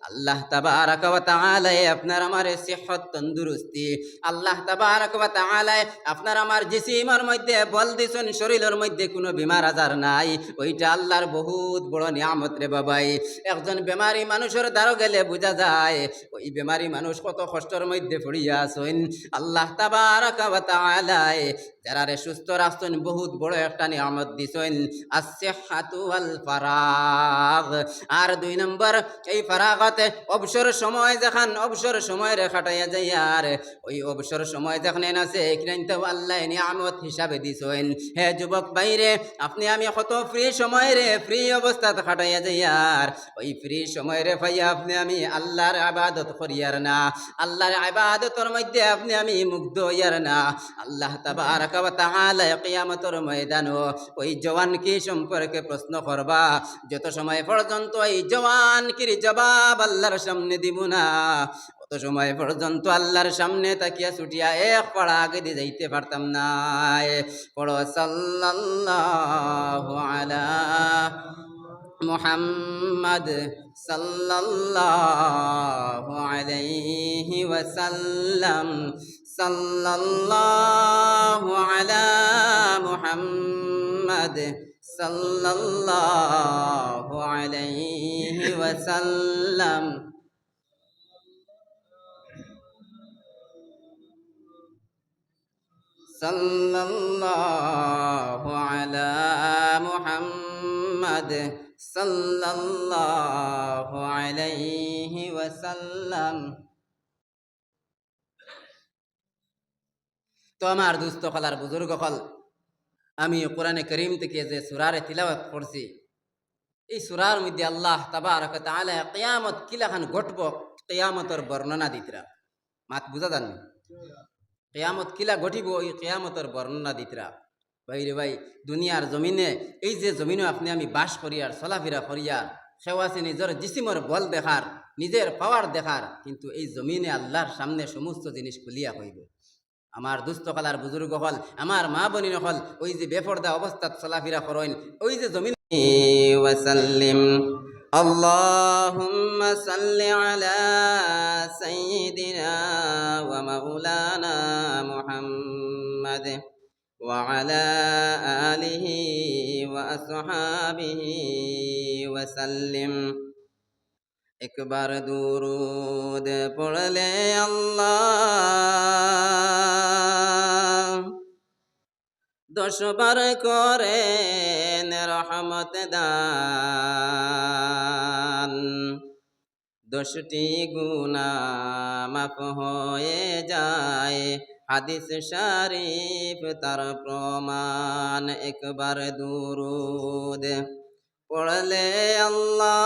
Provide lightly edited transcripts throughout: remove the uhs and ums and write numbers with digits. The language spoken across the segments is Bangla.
আল্লাহ তাবারাক ওয়া তাআলা আপনার আমার সিহত তন্দুরুস্তি, আল্লাহ তাবারাক ওয়া তাআলা আপনার আমার জিসিমের মধ্যে বল দিছেন, শরীরের মধ্যে কোনো বিমার আজার নাই, ওইটা আল্লাহর বহুত বড় নিয়ামত রে বাবাই। একজন বেমারি মানুষের দ্বারা গেলে বোঝা যায় ওই বেমারি মানুষ কত কষ্টের মধ্যে পড়িয়া আছেন। আল্লাহ তাবারাক ওয়া তাআলা যারা রে সুস্থ রাখছেন বহুত বড় একটা নিয়ামত দিছেন, as-sihhatu wal faragh। আর 2 নম্বর, এই ফারাগতে অবসর সময় যখন অবসর সময় রে কাটাইয়া যায়, আর ওই অবসর সময় যখন আছে এখানে তো আল্লাহ নিয়ামত হিসাবে দিছেন। হে যুবক বাইরে, আপনি আমি কত ফ্রি সময় রে ফ্রি অবস্থাতে কাটাইয়া যাই, আর ওই ফ্রি সময় রে ভাইয়া আপনি আমি আল্লাহর ইবাদত করিয়ার না, আল্লাহর ইবাদতের মধ্যে আপনি আমি মুগ্ধ হইয়ার না। আল্লাহ তাবারাক ওয়া তাআলা কিয়ামতের ময়দানে ওই জওয়ান কি সম্পর্কে প্রশ্ন করবা, যত সময় পর্যন্ত এই জওয়ান কির জবাব আল্লাহর সামনে দিব না, অত সময় পর্যন্ত আল্লাহর সামনে তাকিয়া ছুটিয়া এক পাড়া আগে দিয়ে যাইতে পারতাম না। পড়ো সাল্লাল্লাহু আলা মুহাম্মদ সাল্লাল্লাহু আলাইহি ওয়াসাল্লাম, সাল্লাল্লাহু আলা মুহাম্মদ সাল্লাল্লাহু আলাইহি ওয়াসাল্লাম। সাল্লাল্লাহু আলা মুহাম্মদ সাল্লাল্লাহু আলাইহি ওয়াসাল্লাম। তো আমার দুস্থ কলার বুজুর্গ কল, আমি কোরআনে করিম থেকে যে সূরারে তিলাওয়াত করছি, এই সূরার মধ্যে আল্লাহ তাবারক ওয়া তাআলা কিয়ামত কিলাখান ঘটব কিয়ামতের বর্ণনা দিতরা। মাত বুঝা জানি কিয়ামত কিলা ঘটিব, এই কিয়ামতের বর্ণনা দিতরা। ভাই রে ভাই, দুনিয়ার জমিনে এই যে জমিনে আপনি আমি বাস করিয়ার চলাফেরা করিয়ার সেও আছে নিজের জিসিমর বল দেখার, নিজের পাওয়ার দেখার, কিন্তু এই জমিনে আল্লাহর সামনে সমস্ত জিনিস খুলিয়া হইব। আমার দুস্থ কালার বুজুর্গ হল, আমার মা বনিন হল, ওই যে বেপর্দা অবস্থাত চলাফেরা করেন ওই যে জমিন ওয়াসাল্লিম। আল্লাহুম্মা সাল্লি আলা সাইয়্যিদিনা ওয়া মাওলানা মুহাম্মাদ ওয়া আলা আলিহি ওয়া আসহাবিহি ওয়াসাল্লিম। একবার দুরুদ পড়লে আল্লাহ 10 বার করেন রহমত দান, 10টি গুনাহ মাফ হয়ে যায়, হাদিস শরীফ তার প্রমাণ। একবার দুরুদ পড়লে আল্লাহ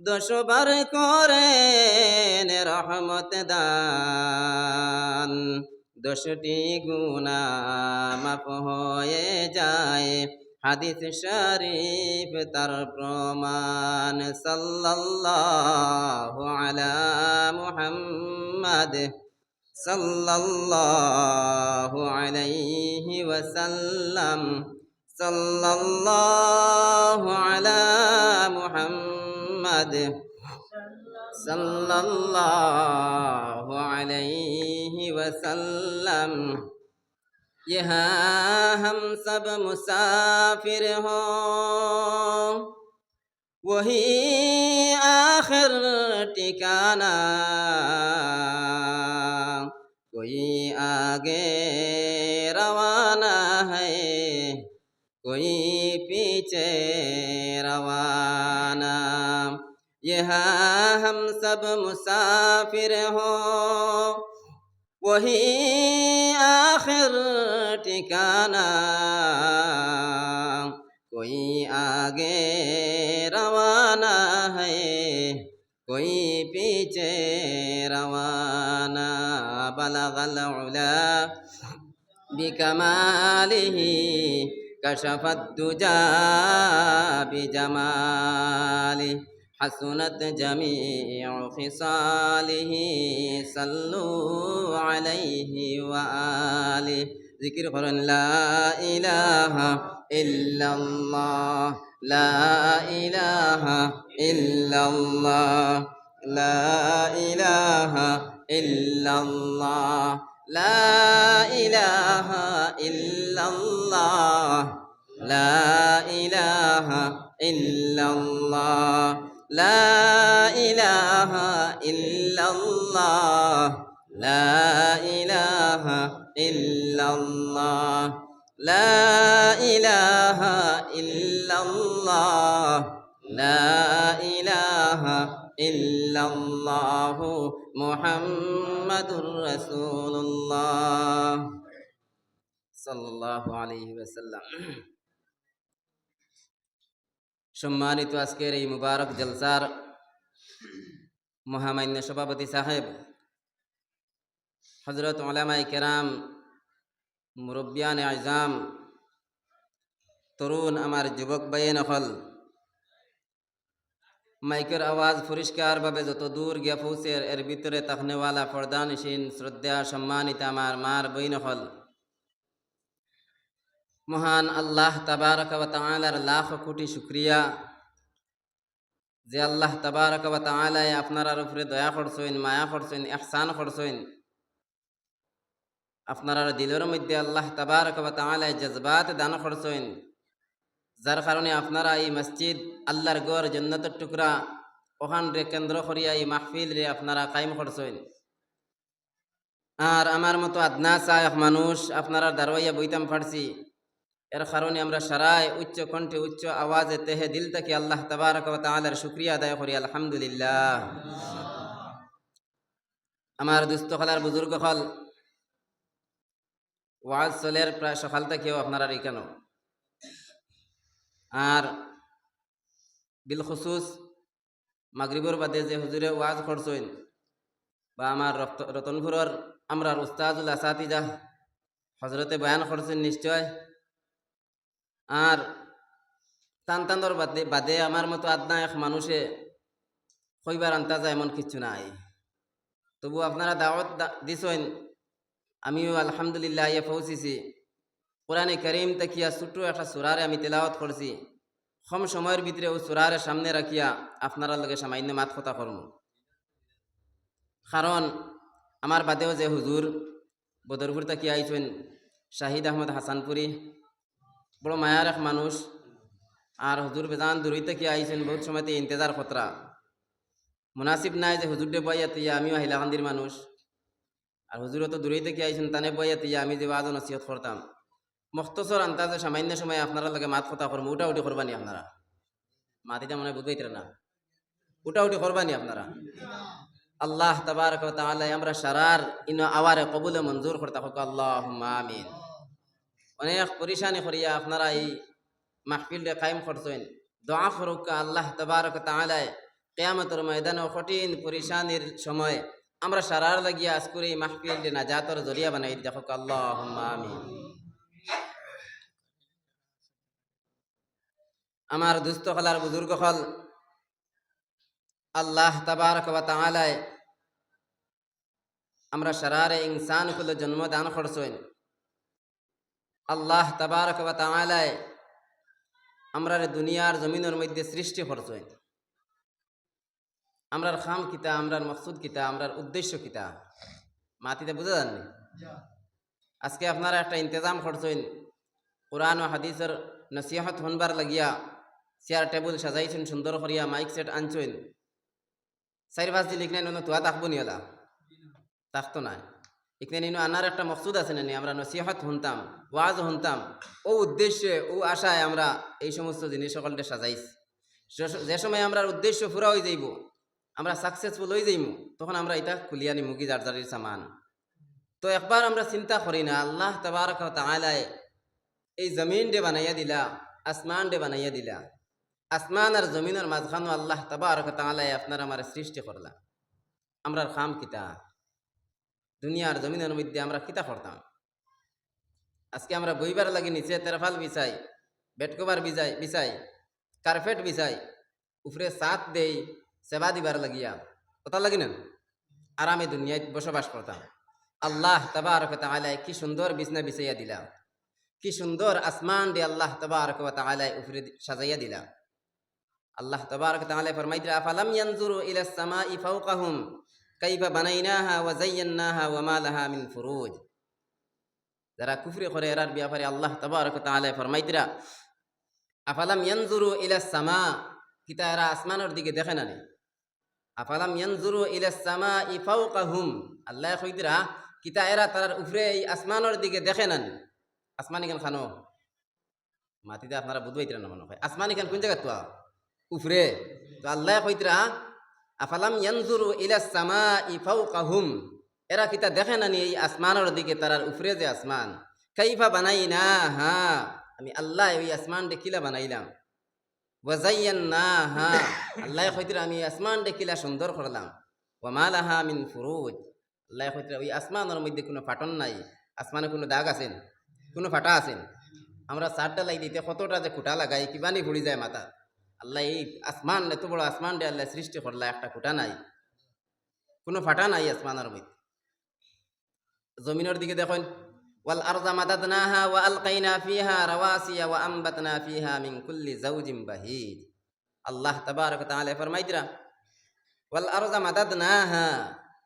10 বার করেন রহমত দান, 10টি গুনাহ মাফ হয়ে যায়, হাদিস শরীফ তার প্রমাণ। সাল্লাল্লাহু আলা মুহাম্মদ সাল্লাল্লাহু আলাইহি ওয়াসাল্লাম, সাল্লাল্লাহু আলা মুহাম্মদ सल्लल्लाहु अलैहि वसल्लम। यहाँ हम सब मुसाफिर हो, वही आखिर ठिकाना, कोई आगे रवाना है, कोई पीछे रवाना। यहाँ हम सब मुसाफिर हो, वही आखिर ठिकाना, कोई आगे रवाना है, कोई पीछे रवाना। बलगल उला बिकमालिही कशफत दुजा बिजमाली, हसनत जमीउ खिसालिही सल्लु अलैहि व आलिहि। जिक्र करें ला इलाहा ইল্লাল্লাহ লা ইলাহা ইল্লাল্লাহ লা ইলাহা ইল্লাল্লাহ লা ইলাহা ইল্লাল্লাহ লা ইলাহা ইল্লাল্লাহ লা ইলাহা ইল্লাল্লাহ লা ইলাহা ইল্লাল্লাহ লা ইলাহা ইল্লাল্লাহ লা ইলাহা ইল্লাল্লাহ মুহাম্মাদুর রাসূলুল্লাহ সাল্লাল্লাহু আলাইহি ওয়াসাল্লাম। সম্মানিত আজকের এই মুবারক জলসার মহামান্য সভাপতি সাহেব, হযরত উলামায়ে কেরাম, মুরব্বিয়ান আজম, তরুণ আমার যুবক ভাইয়েন হল, মাইকের আওয়াজ পরিষ্কারভাবে যত দূর গিয়া পৌঁছে এর ভিতরে তাকনেওয়ালা পর্দানশীন শ্রদ্ধা সম্মানিত আমার মার বইন হল, মহান আল্লাহ তাবারক ওয়া তাআলার লাখ কোটি শুকরিয়া যে আল্লাহ তাবারক ওয়া তাআলা আপনার উপরে দয়া করছেন, মায়া করছেন, ইহসান করছেন। আপনার দিলের মধ্যে আল্লাহ তাবারক ওয়া তাআলা জজবাত দান করছেন, যার কারণে আপনারা এই মসজিদ আল্লাহর ঘর জান্নাতের টুকরা ওখান রে কেন্দ্র করিয়া এই মাহফিল রে আপনারা কায়েম করছেন। আর আমার মতো আদনা চায়ক মানুষ আপনারা দারোয়াইয়া বইতাম পারছি, এর কারণে আমরা সারায় উচ্চ কণ্ঠে উচ্চ আওয়াজে তেহে দিল থেকে আল্লাহ তাবারক ওয়া তাআলার শুকরিয়া আদায় করি আলহামদুলিল্লাহ। আমার দুস্থ খালার বুজুর্গ হল, ওয়াজ চলের প্রায় সকাল থেকেও আপনারা কেন, আর বিলখুসুস মাগরিবর বাদে যে হুজুরে ওয়াজ করছেন, বা আমার রতনপুরের আমরা উস্তাজুল আসাতিজা হজরতে বয়ান করছেন নিশ্চয়। আর টানটানোর বাদে আমার মতো আদনা এক মানুষে কইবার আন্তাজা এমন কিছু নাই, তবু আপনারা দাওয়াত দিছেন, আমিও আলহামদুলিল্লাহ ইয়ে পৌঁছেছি। কোরআনে কারীম তাকিয়া ছোট্ট একটা সূরারে আমি তেলাওয়াত করছি, কম সময়ের ভিতরে ও সূরারে সামনে রাখিয়া আপনারা লগে সামান্য মাত কথা করব। কারণ আমার বাদেও যে হুজুর বদরপুর তাকিয়া আইছেন, শাহিদ আহমদ হাসানপুরি, বড় মায়ার এক মানুষ। আর হুজুর বেজান দূরই থেকে আইছেন, বহুত সময়তে ইন্তজার খতরা মুনাসিব নাই যে হুজুরটে বইয়া তুইয়া আমিও হাইলাকান্দির মানুষ, আর হুজুরও তো দূরই থেকে আইছেন, তানে বইয়া তুইয়া আমি যে ওয়াজ নসিহত করতাম। মখতসর আন্তাজে সামান্য সময় আপনারা লাগে মাত কথা করবো, উঠা উঠি করবানি আপনারা, মাতিটা মনে বুঝবাইতে না, উঠা উঠি করবানি আপনারা। আল্লাহ তাবারক ওয়া তাআলা আমরা সারার ইনো আওয়ারে কবুলে মঞ্জুর করতে হোক, আল্লাহুম্মা আমিন। অনেক পরিশানি করিয়া আপনারা এই মাহফিলটা কায়েম করছেন, দোয়া করুক আল্লাহ তাবারক ওয়া তাআলা কিয়ামতের ময়দানে কঠিন পরিশানির সময় আমরা সারার লাগিয়া আজকের এই মাহফিলটা নাজাতের জরিয়া বানাই দিতে হোক, আল্লাহুম্মা আমিন। আমার দুস্থ হলার বুজুর্গ হল, আল্লাহ তাবারক ওয়া তাআলা আমরা সারারে ইনসান কুলে জন্ম দান করছেন। আল্লাহ তাবারক ওয়া তাআলা আমরা দুনিয়ার জমিনের মধ্যে সৃষ্টি করছেন। আমরার খাম কিতা, আমরার মকসুদ কিতা, আমরার উদ্দেশ্য কিতা মাতিতে বুঝা যাননি। আজকে আপনারা একটা ইন্তজাম করছেন, কোরআন ও হাদিসের নসিহত হনবার লাগিয়া চেয়ার টেবুল সাজাইছেন সুন্দর করিয়া, মাইক সেট আনছেন। 4-5 দিন লিখলেন তোয়া তাকবো নিলা, তাকতো না। এখানে আনার একটা মকসুদ আছে না, আমরা নসিহত শুনতাম, ওয়াজ শুনতাম, ও উদ্দেশ্যে ও আশায় আমরা এই সমস্ত জিনিস সকলটা সাজাইছি। যে সময় আমরা উদ্দেশ্য পুরা হয়ে যাইব, আমরা সাকসেসফুল হয়ে যাইব, তখন আমরা এটা খুলিয়া নিমু কি যার যারির সামান। তো একবার আমরা চিন্তা করি না, আল্লাহ তাবারক ওয়া তাআলা এই জমিন ডে বানাইয়া দিলা, আসমান ডে বানাইয়া দিলা, আসমান আর জমিনের মাঝখানো আল্লাহ তাবারক ওয়া তাআলা আপনার আমার সৃষ্টি করলা। আমরার খাম কিতা, দুনিয়ার জমিনের মধ্যে আমরা কিতা করতাম। আজকে আমরা বইবার লাগি নিচে তেরফাল বিছাই, বেড কভার বিছাই, কার্পেট বিছাই, উপরে সাত দেই সেবা দিবার লাগিয়া, কথা লাগি না আরামে দুনিয়ায় বসবাস করতাম। আল্লাহ তাবারক ওয়া তাআলা কি সুন্দর বিছনা বিছাইয়া দিলা, কি সুন্দর আসমান দিয়ে আল্লাহ তাবারক ওয়া তাআলা উপরে সাজাইয়া দিলা। আল্লাহ তাবারক ওয়া তাআলা ফরমাইতে আফালাম ইয়ানজুরু ইলাস সামাই ফাওকাহুম কাইফা বানাইনাহা ওয়া যায়্যানাহা ওয়া মা লাহা মিন ফুরুজ। যারা কুফরি করে এরার ব্যাপারে আল্লাহ তাবারক ওয়া তাআলা ফরমাইতে আফালাম ইয়ানজুরু ইলাস সামা, কিতা এরা আসমানের দিকে দেখে না নি? আফালাম ইয়ানজুরু ইলাস সামাই ফাওকাহুম, আল্লাহ কইতরা কিতা এরা তার উপরে এই আসমানের দিকে দেখে না নি? আসমানি কেন খানো মাটিতে আপনারা বুঝবাইতরা না মনে হয়। আসমানি কেন কোন জায়গা তো উপরে? তো আল্লাহ কইতরা আফালাম ইয়ানজুরু ইলাস সামাই ফাওকাহুম, এরা কিতা দেখে না নি এই আসমানের দিকে, তারার উপরে যে আসমান। কাইফা বানাইনাহা, আমি আল্লাহ ওই আসমান ডে কিলা বানাইলাম। ওয়া যায়্যানাহা, আল্লাহ কইতরা আমি আসমান ডে কিলা সুন্দর করলাম। ওয়া মা লাহা মিন ফুরুজ, আল্লাহ কইতরা ওই আসমানের মধ্যে কোনো ফাটন নাই। আসমানে কোনো দাগ আছেন? কোনো ফাটা আছেন? আমরা চারটা লাই দিতে কতটা যে খুঁটা লাগাই কিবানি পড়ি যায় মাথা। আল্লাহ এই আসমান, এত বড় আসমান ডে আল্লাহ সৃষ্টি করলা, একটা খুঁটা নাই, কোনো ফাটা নাই আসমানের মধ্যে। জমিনের দিকে দেখেন, ওয়াল আরযা মাদাদনাহা ওয়া আলকাইনা ফিহা রাওয়াসিয়া ওয়া আমবাতনা ফিহা মিন কুল্লি যাওজিন বাহিজ। আল্লাহ তাবারক ওয়া তাআলা ফরমাইতরা ওয়াল আরযা মাদাদনাহা,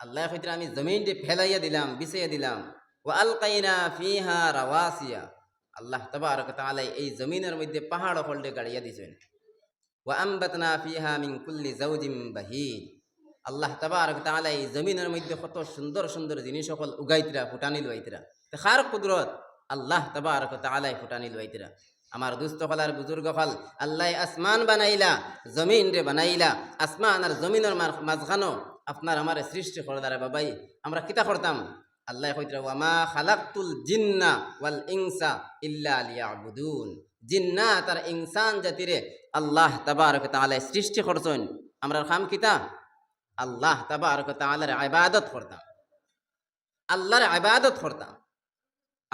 আল্লাহ কইতরা আমি জমিনটি ফেলাইয়া দিলাম, বিছাইয়া দিলাম। ওয়া আলকাইনা ফিহা রাওয়াসিয়া, আল্লাহ তাবারক ওয়া তাআলা এই জমিনের মধ্যে পাহাড় ফলটে গাড়িয়া দিয়েছেন। ওয়া আমবাতনা ফিহা মিন কুল্লি যাওজিন বাহিজ, আল্লাহ তাবারক ওয়া তাআলা এই জমিনের মধ্যে কত সুন্দর সুন্দর জিনিস সকল উগাইতরা, ফুটানি লইতরা। খার কুদরত আল্লাহ তাবারক ওয়া তাআলা ফুটানি লইতরা। আমার দুস্থ হলার বুজুর্গ হল, আল্লাহ আসমান বানাইলা, জমিন রে বানাইলা, আসমান আর জমিনের মাঝখানো আপনার আমার সৃষ্টি করদারে বাবাই আমরা কিতা করতাম? আল্লাহ কইতরা ওয়া মা খালাকতুল জিন্না ওয়াল ইনসা ইল্লা লিয়াবুদুন, জিন্নাত আর ইনসান জাতিরে আল্লাহ তাবারক ওয়া তাআলা সৃষ্টি করছেন। আমরার কাম কিতা? আল্লাহ তাবারক ওয়া তাআলার ইবাদত করতাম, আল্লাহর ইবাদত করতাম।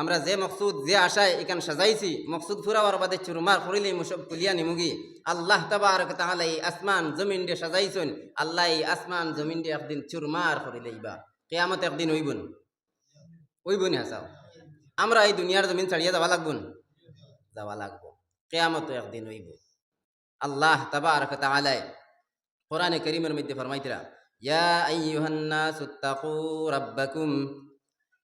আমরা যে মকসুদ যে আশায় এখান সাজাইছি, মকসুদ ফুরাওয়ার বাদে চুরমার করিলে মুসব তুলিয়া নিমুগি। আল্লাহ তাবারক ওয়া তাআলা এই আসমান জমিন দিয়ে সাজাইছেন, আল্লাহ এই আসমান জমিন দিয়ে একদিন চুরমার করিলেইবা। কিয়ামত একদিন হইবন, হইবন হাসাও। আমরা এই দুনিয়ার জমিন ছাড়িয়া যাওয়া লাগবন, যাওয়া লাগবো। কিয়ামত একদিন হইব। আল্লাহ তাবারক ওয়া তাআলা কোরআনে কারীমের মধ্যে ফরমাইতরা ইয়া আইয়ুহান নাসুত্তাকু রাব্বাকুম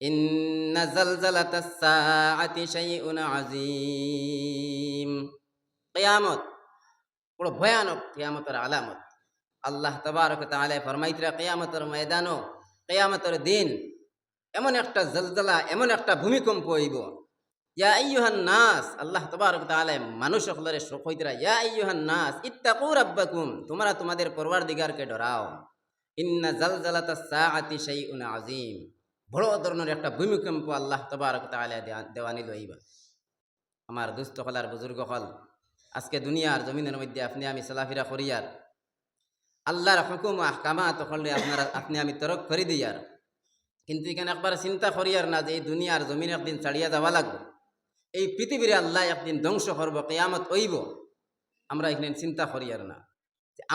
ইন্না জালজালাতাস সাআতি শাইউন আযীম। কিয়ামত বড় ভয়ানক, কিয়ামতের আলামত। আল্লাহ তাবারক ওয়া তাআলা ফরমাইতরা কিয়ামতের ময়দানো, কিয়ামতের দিন এমন একটা জলজলা, এমন একটা ভূমিকম্প হইব। ইয়া আইয়ুহান নাস, আল্লাহ তাবারক ওয়া তাআলা মানুষ সকলের কইতরা ইয়া আইয়ুহান নাস ইত্তাকু রাব্বাকুম, তোমরা তোমাদের পরওয়ারদিগারকে ডরাও। ইন্না জালজালাতাস সাআতি শাইউন আযীম, বড় ধরনের একটা ভূমিকম্প আল্লাহ তাবারক ওয়া তাআলা দেওয়ানি লইবা। আমার দুস্থ হলার বুজুর্গ হল, আজকে দুনিয়ার জমিনের মধ্যে আপনি আমি চলাফেরা করিয়ার, আল্লাহর হুকুম আহকামাত হলে আপনারা আপনি আমি তরক করে দিয়ার, কিন্তু এখানে একবার চিন্তা করিয়ার না যে এই দুনিয়ার জমিন একদিন ছাড়িয়া যাওয়া লাগবে, এই পৃথিবীর আল্লাহ একদিন ধ্বংস করব, কিয়ামত হইব। আমরা এখানে চিন্তা করিয়ার না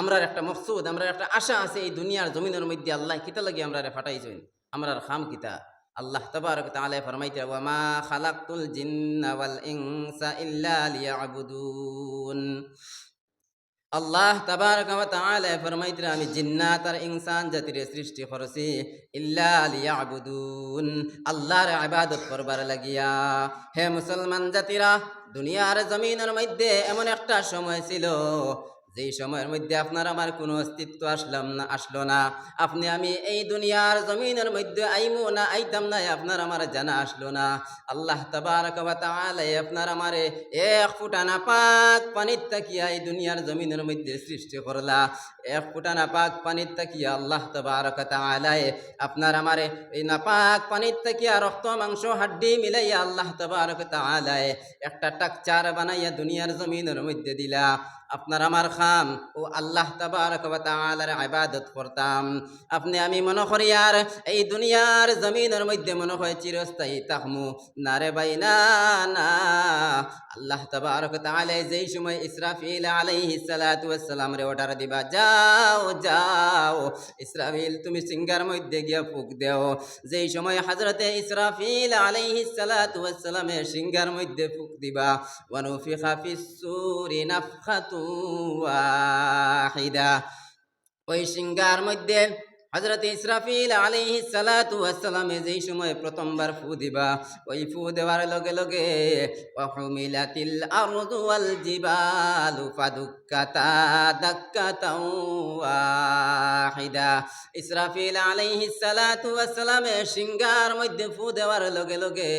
আমরার একটা মকসুদ, আমরা একটা আশা আছে এই দুনিয়ার জমিনের মধ্যে আল্লাহ কিতা লাগি আমরা ফাটাইছেন, আমরার খাম কিতা। আল্লাহ তাবারক ওয়া তাআলা ফরমাইতে ওয়া মা খালাকতুল জিন্না ওয়াল ইনসা ইল্লা লিয়াবুদুন। আল্লাহ তাবারক ওয়া তাআলা ফরমাইতে আমি জিন্নাত আর ইনসান জাতির সৃষ্টি করছি ইল্লা লিয়াবুদুন, আল্লাহর ইবাদত করবার লাগিয়া। হে মুসলমান জাতিরা, দুনিয়ার জমিনের মধ্যে এমন একটা সময় ছিল যেই সময়ের মধ্যে আপনার আমার কোনো অস্তিত্ব আসলো না। আপনি আমি এই দুনিয়ার জমিনের মধ্যে আইমু না আইতাম না, আপনার আমার জানা আসলো না। আল্লাহ তাবারক ওয়া তাআলা আপনার আমারে এক ফুটা নাপাক পানির তাকিয়া এই দুনিয়ার জমিনের মধ্যে সৃষ্টি করলা। এক ফুটা নাপাক পানির তাকিয়া আল্লাহ তাবারক ওয়া তাআলা আপনার আমারে এই নাপাক পানির তাকিয়া রক্ত মাংস হাড্ডি মিলাইয়া আল্লাহ তাবারক ওয়া তাআলা একটা টাকচার বানাইয়া দুনিয়ার জমিনের মধ্যে দিলা। আপনার আমার রাখাম ও আল্লাহ তাবারক ওয়া তাআলার ইবাদত করতাম। আপনি আমি মনে করি আর এই দুনিয়ার জমিনের মধ্যে মনে হয় চিরস্থায়ী থাকমু, না রে ভাই, না না। আল্লাহ তাবারক ওয়া তাআলা যেই সময় ইসরাফিল আলাইহিস সালাতু ওয়াস সালাম রে অর্ডার দিবা, যাও যাও ইসরাফিল তুমি সিঙ্গার মধ্যে গিয়া ফুক দেও। যেই সময় হযরতে ইসরাফিল আলাইহিস সালাতু ওয়াস সালামের সিঙ্গার মধ্যে ফুক দিবা, ওয়া নুফিখা ফিস সূরি নাফখাতু ওয়াহিদা, ওই সিঙ্গার মধ্যে হযরত ইসরাফিল আলাইহিস সালাতু ওয়াস সালামে যেই সময় প্রথমবার ফু দিবা, ওই ফু দেওয়ার লগে লগে ওয়া হুমিলাতিল আরদু ওয়াল জিবালু ফাদুক্কাতা দাক্কাতাও ওয়াহিদা। ইসরাফিল আলাইহিস সালাতু ওয়াস সালামে সিঙ্গার মধ্যে ফু দেওয়ার লগে লগে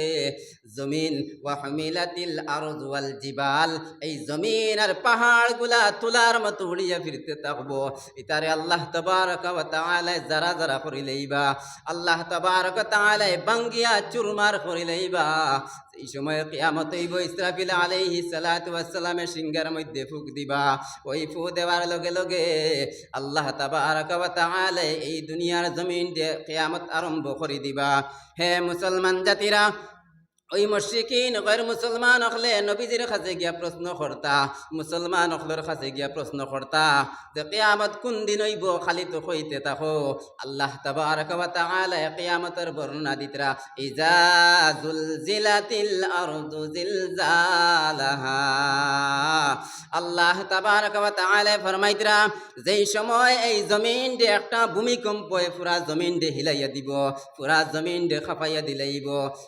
জমিন, ওয়া হুমিলাতিল আরদু ওয়াল জিবাল, এই জমিন আর পাহাড়গুলা তুলার মতো উড়িয়া ফিরতে থাকবো। ইতারে আল্লাহ তাবারক ওয়া তাআলা যারা যারা করিলেইবা, আল্লাহ তাবারক ওয়া তাআলা বাঙ্গিয়া চুরমার করিলেইবা। এই সময় কিয়ামত হইব, ইসরাফিল আলাইহিস সালাতু ওয়াস সালামের সিঙ্গার মধ্যে ফুক দিবা, ওই ফু দেওয়ার লগে লগে আল্লাহ তাবারক ওয়া তাআলা এই দুনিয়ার জমিন দিয়ে কিয়ামত আরম্ভ করে দিবা। হে মুসলমান জাতিরা, ওই মুশরিকিন গैर মুসলমান হলে নবীজির কাছে গিয়া প্রশ্ন করতা, মুসলমান হলর কাছে গিয়া প্রশ্ন করতা যে কিয়ামত কোন দিন হইব, খালি তো কইতে থাকো। আল্লাহ তাবারক ওয়া তাআলা কিয়ামতের বর্ণনা দিতরা, ইজা জুলজিলাতিল আরদু জিলজালাহা। আল্লাহ তাবারক ওয়া তাআলা ফরমাইতরা, যেই সময় এই জমিন দে একটা ভূমিকম্প পুরা জমিন দে হিলাইয়া দিব, পুরা জমিন দে খাপাইয়া দিলাইব।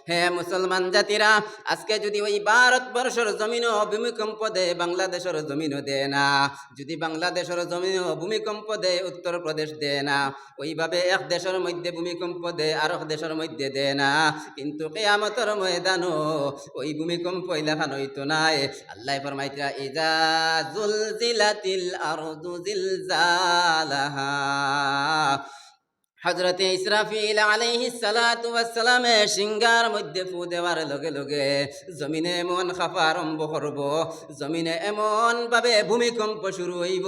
হে মুসলমান জাতিরা, আজকে যদি ওই ভারতবর্ষের জমিনও ভূমিকম্প দেয়, বাংলাদেশের জমিনও দেয় না। যদি বাংলাদেশের জমিনও ভূমিকম্প দেয়, উত্তরপ্রদেশ দেয় না। ওইভাবে এক দেশের মধ্যে ভূমিকম্প দেয়, আর এক দেশের মধ্যে দেয় না। কিন্তু কিয়ামতের ময়দানও ওই ভূমিকম্প এলাকান হইতো নাই। আল্লাহ ফরমাইতরা, ইজা জুলজিলাতিল আরদু জিলজালাহা। হযরতে ইসরাফিল আলাইহিস সালাতু ওয়াস সালামে সিঙ্গার মধ্যে ফু দেওয়ার লগে লগে জমিনে এমন খাফা আরম্ভ করব, জমিনে এমন ভাবে ভূমিকম্প শুরু হইব,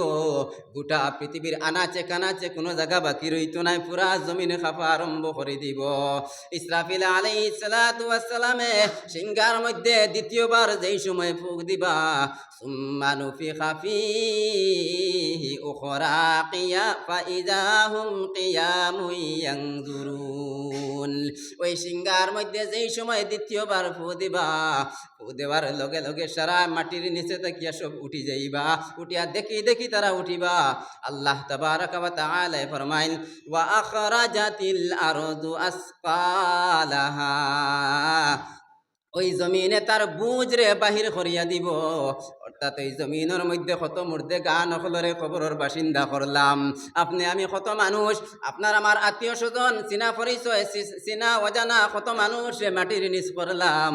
গোটা পৃথিবীর আনাচে কানাচে কোনো জায়গা বাকি রইতো নাই, পুরা জমিনে খাফা আরম্ভ করে দিব। ইসরাফিল আলাইহিস সালাতু ওয়াস সালামে সিঙ্গার মধ্যে দ্বিতীয়বার যেই সময় ফুক দিবা, সুম্মা নুফিখা ফীহি উখরা ফাইযা হুম কিয়ামুন ইয়ানজুরুন। ওই সিঙ্গার মধ্যে যেই সময় দ্বিতীয়বার ফু দিবা, ফু দেওয়ার লগে লগে সারা মাটির নিচে তাকিয়া সব উঠি যাইবা, উঠিয়া দেখি দেখি তারা উঠিবা। আল্লাহ তাবারক ওয়া তাআলা ফরমাইন, ওয়া আখরাজাতিল আরদু আসকালাহা। ওই জমিনে তার বুঝরে বাহির করিয়া দিব। অর্থাৎ এই জমিনের মধ্যে কত মুর্দে গান হলরে খবরের বাসিন্দা করলাম। আপনি আমি কত মানুষ, আপনার আমার আত্মীয় স্বজন, চিনা পরিচয়, চিনা অজানা কত মানুষ মাটির নিচ করলাম।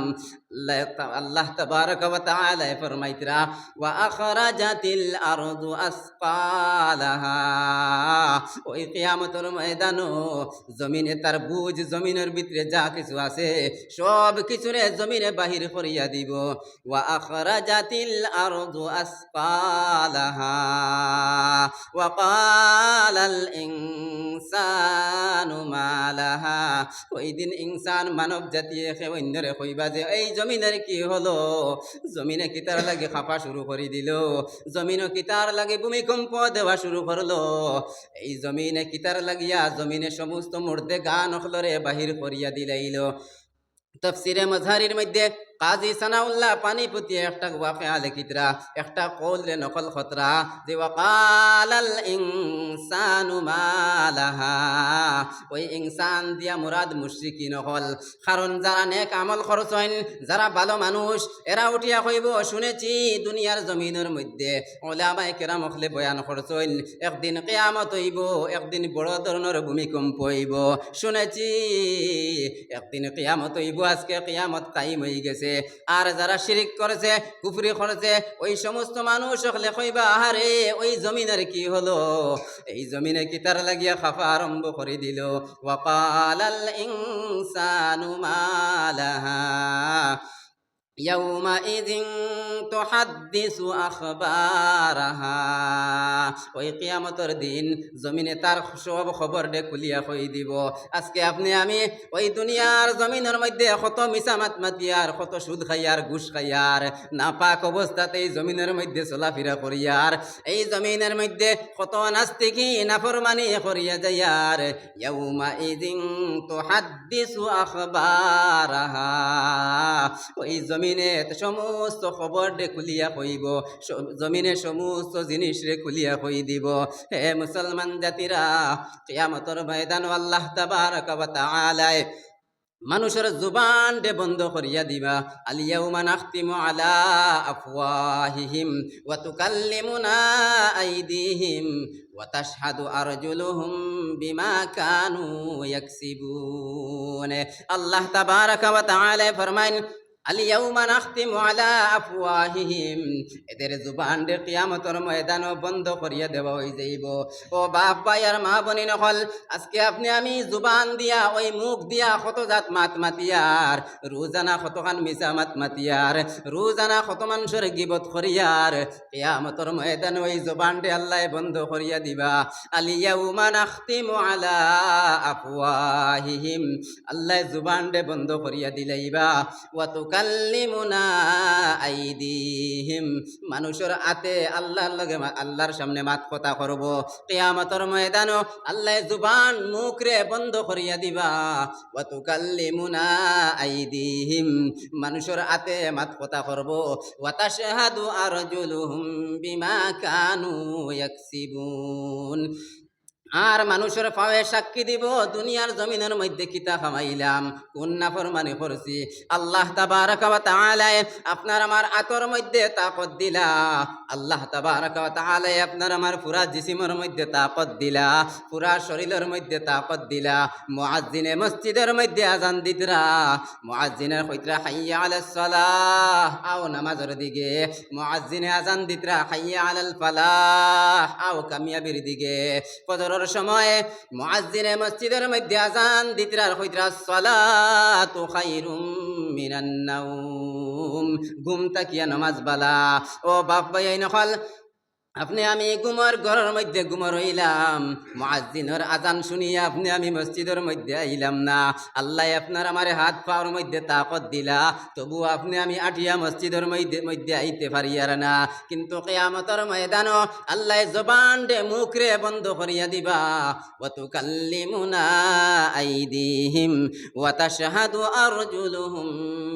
আল্লাহ তাবারক ওয়া তাআলা ফরমাইতরা, ওয়া আখরাজাতিল আরদু আসকালাহা। ওই কিয়ামতের ময়দানও জমিনে তার বুঝ, জমিনের ভিতরে যা কিছু আছে সব কিছুরে জমিনে বাহির করিয়া দিব। ওয়া আখরাজাতিল আরদু আসকালাহা ওয়া ক্বালাল ইনসানু মা লাহা। ওই দিন ইনসান মানব জাতি অন্যরে কইবা যে এই জমিনের কি হলো, জমিনে কি তার লাগে খাপা শুরু করে দিল, জমিনও কি তার লাগে ভূমিকম্প দেওয়া শুরু করলো, এই জমিনে কি তার লাগিয়া জমিনে সমস্ত মুর্দে গান হলরে বাহির করিয়া দিলাইল। তফসিরে মজহারির মধ্যে কাজী সানাউল্লাহ পানিপতি একটা ওয়াকিয়া লিখিতরা, একটা কওলরে নকল খতরা যে ওয়াকালাল ইনসানু মা লাহা। ওই ইনসান দিয়া মুরাদ মুশরিকিন হল। কারণ যারা নেক আমল করছেন, যারা ভালো মানুষ, এরা উঠিয়া কইব, শুনেছি দুনিয়ার জমিনের মধ্যে উলামায়ে কেরাম হলে বয়ান করছেন একদিন কিয়ামত হইব, একদিন বড় ধরনের ভূমিকম্প হইব, শুনেছি একদিন কিয়ামত হইব, আজকে কিয়ামত কায়েম হয়ে গেছে। আর যারা শিরিক করেছে, কুফরি করেছে, ওই সমস্ত মানুষ হলে কইবা আহারে ওই জমিনের কি হলো, এই জমিনে কি তার লাগিয়া খাফা আরম্ভ করে দিল। ওয়াকালাল ইনসানু মা লাহা। ইয়াউমাইযিন তুহাদ্দিসু আখবারাহা, ওই কিয়ামতের দিন জমিনে তার সব খবর ডে খুলিয়া কই দিব। আজকে আপনি আমি ওই দুনিয়ার জমিনের মধ্যে কত মিছা মাত মাতিয়ার, কত সুদ খাইয়ার, ঘুষ খাইয়ার, নাপাক অবস্থাতে এই জমিনের মধ্যে চলাফেরা করিয়ার, এই জমিনের মধ্যে কত নাস্তিকি নাফরমানি করিয়া যাইয়ার। ইয়াউমাইযিন তুহাদ্দিসু আখবারাহা, ওই জমিনে সমস্ত খবর ডে খুলিয়া কইব, জমিনে সমস্ত জিনিস রে খুলিয়া কই দিব। হে মুসলমান জাতিরা, কিয়ামতের ময়দান আল্লাহ তাবারক ওয়া তাআলা মানুষের জুবান ডে বন্ধ করিয়া দিবা। আল ইয়াউমা নাখতিমু আলা আফওয়াহিহিম ওয়া তুকাল্লিমুনা আইদিহিম ওয়া তাশহাদু আরজুলুহুম বিমা কানু ইয়াকসিবুন। আল্লাহ তাবারক ওয়া তাআলা ফরমায়েন, আল ইয়াউমা নাখতিমু আলা আফওয়াহিহিম, এদের জুবান ডে কিয়ামতের ময়দানও বন্ধ করিয়া দেওয়া হয়ে যাইব। ও বাপ ভাই আর মা বনি নকল, আজকে আপনি আমি জুবান দিয়া, ওই মুখ দিয়া কত জাত মাত মাতিয়ার, রোজানা কতখান মিছা মাত মাতিয়ার, রোজানা কত মানুষের গিবত করিয়ার, কিয়ামতের ময়দান ওই জুবান ডে আল্লাহ বন্ধ করিয়া দিবা। আল ইয়াউমা নাখতিমু আলা আফওয়াহিহিম, আল্লাহ জুবান ডে বন্ধ করিয়া দিলাইবা। ওয়া তুকাল্লিমুনা আইদিহিম, মানুষের হাতে আল্লাহর লগে আল্লাহর সামনে মাত কথা করব। কিয়ামতের ময়দানও আল্লাহ জুবান মুখ রে বন্ধ করিয়া দিবা। ওয়া তুকাল্লিমুনা আইদিহিম, মানুষের হাতে মাত কথা করব। ওয়া তাশহাদু আরজুলুহুম বিমা কানু ইয়াকসিবুন, আর মানুষের পায়ে সাক্ষী দিব দুনিয়ার জমিনের মধ্যে কিতা খামাইলাম, কোন নাফরমানি করছি। আল্লাহ তাবারক ওয়া তাআলা আপনার আমার আতর মধ্যে তাকত দিলা, আল্লাহ তাবারক ওয়া তাআলা আপনার আমার পুরা জিসিমের মধ্যে তাকত দিলা, পুরা শরীরের মধ্যে তাকত দিলা। মুয়াজ্জিনে মসজিদের মধ্যে আজান দিতরা, মুয়াজ্জিনের কইতরা হাইয়া আলাস সালাহ, আও নামাজের দিকে। মুয়াজ্জিনে আজান দিতরা হাইয়া আলাল ফালাহ, আও কামিয়াবির দিকে। ফজরের সময় মুয়াজ্জিনে মসজিদের মধ্যে আজান দিতরা কইতরা সালাতু খায়রুম মিনান নাওম, ঘুম তাকিয়া নামাজ বালা। ও বাপ ভাই নকল, আপনি আমি গুমর ঘরের মধ্যে গুমর হইলাম, মুয়াজ্জিনের আজান শুনিয়া আপনি আমি মসজিদের মধ্যে আইলাম না। আল্লাহ আপনার আমার হাত পাওয়ার মধ্যে তাকত দিলা, তবু আপনি আমি আটিয়া মসজিদের মধ্যে আইতে পারিয়ার না। কিন্তু কিয়ামতের ময়দানও আল্লাহ জবান দে মুখ রে বন্ধ করিয়া দিবা। ওয়া তুকাল্লিমুনা আইদিহিম ওয়া তাশহাদু আরজুলুহুম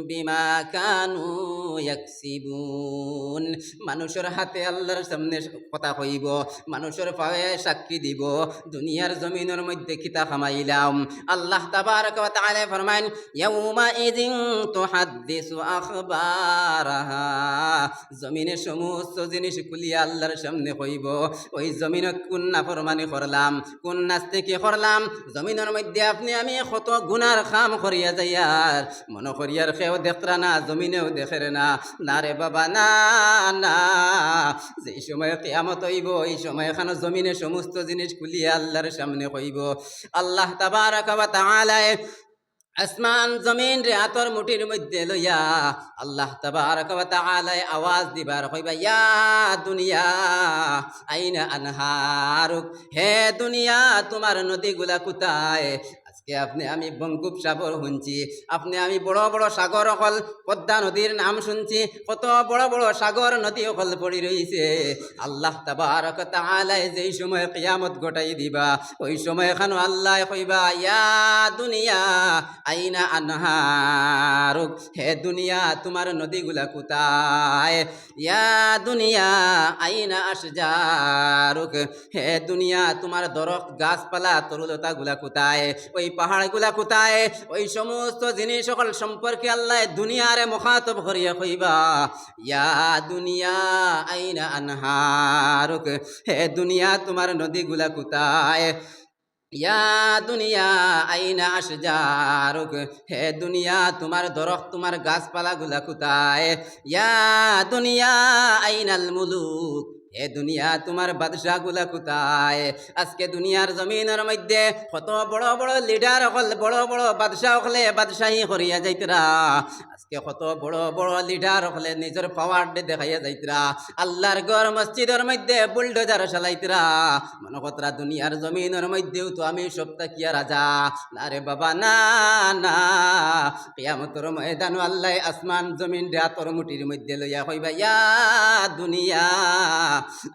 বিমা কানু ইয়াকসিবুন, মানুষের হাতে আল্লাহর সামনে কথা কইব, মানুষের পায়ে সাক্ষী দিব দুনিয়ার জমিনের মধ্যে কিতা খামাইলাম। আল্লাহ তাবারক ওয়া তাআলা ফরমায়েন, ইয়াউমা ইযিন তুহাদ্দিসু আখবারাহা, জমিনে সমস্ত জিনিস খুলিয়া আল্লাহর সামনে কইব। ওই জমিনে কোন নাফরমানি করলাম, কোন নাস্তিকি করলাম, জমিনের মধ্যে আপনি আমি কত গুনার কাম করিয়া যাইয়ার, মনে করিয়ার কেউ দেখরা না, জমিনেও দেখের না। না রে বাবা, না না, যেই সময় কিয়ামত হইব এই সময় এখানে জমিনে সমস্ত জিনিস খুলিয়া আল্লাহর সামনে কইব। আল্লাহ তাবারক ওয়া তাআলা আসমান জমিন রে আতর মুঠির মধ্যে লইয়া আল্লাহ তাবারক ওয়া তাআলা আওয়াজ দিবার কইবা, ইয়া দুনিয়া আইনা আনহারুক, হে দুনিয়া তোমার নদীগুলা কোথায়? আজকে আপনি আমি বঙ্গোপসাগর শুনছি, আপনি আমি বড় বড় সাগর অকল, পদ্মা নদীর নাম শুনছি, কত বড় বড় সাগর নদী অকল পড়ি রইছে। আল্লাহ তাবারক ওয়া তাআলা যেই সময় কিয়ামত ঘটাই দিবা ওই সময় এখানে আল্লাহ কইবা, ইয়া দুনিয়া আইনা আনহারুক, হে দুনিয়া তোমার নদীগুলা কোথায়? ইয়া দুনিয়া আইনা আশজারুক, হে দুনিয়া তোমার দরখ গাছপালা তরুলতা গুলা কোথায়? ওই পাহাড় গুলা কোথায়? ওই সমস্ত জিনিস সকল সম্পর্কে আল্লাহ দুনিয়ারে মুখাতব করিয়া কইবা, ইয়া দুনিয়া আইনা আনহারুক, হে দুনিয়া তোমার নদীগুলা কোথায়? ইয়া দুনিয়া আইনা আশজারুক, হে দুনিয়া তোমার দরখ তোমার গাছপালা গুলা কোথায়? ইয়া দুনিয়া আইনাল মুলুক, হে দুনিয়া তোমার বাদশাহ গুলা কোথায়? আজকে দুনিয়ার জমিনের মধ্যে কত বড় বড় লিডার হল, বড় বড় বাদশাহ হলে বাদশাহী করিয়া যাইতরা। আজকে কত বড় বড় লিডার হলে নিজের পাওয়ার দেখাইয়া যাইতরা। আল্লাহর ঘর মসজিদের মধ্যে বুলডোজার চালাইতরা। মনে কতরা দুনিয়ার জমিনের মধ্যেও তো আমি সপ্তাহ কিয়া রাজা। না রে বাবা, না না, কিয়ামতের ময়দান আল্লাহ আসমান জমিন রাতর মুটির মধ্যে লইয়া কইবা, ইয়া দুনিয়া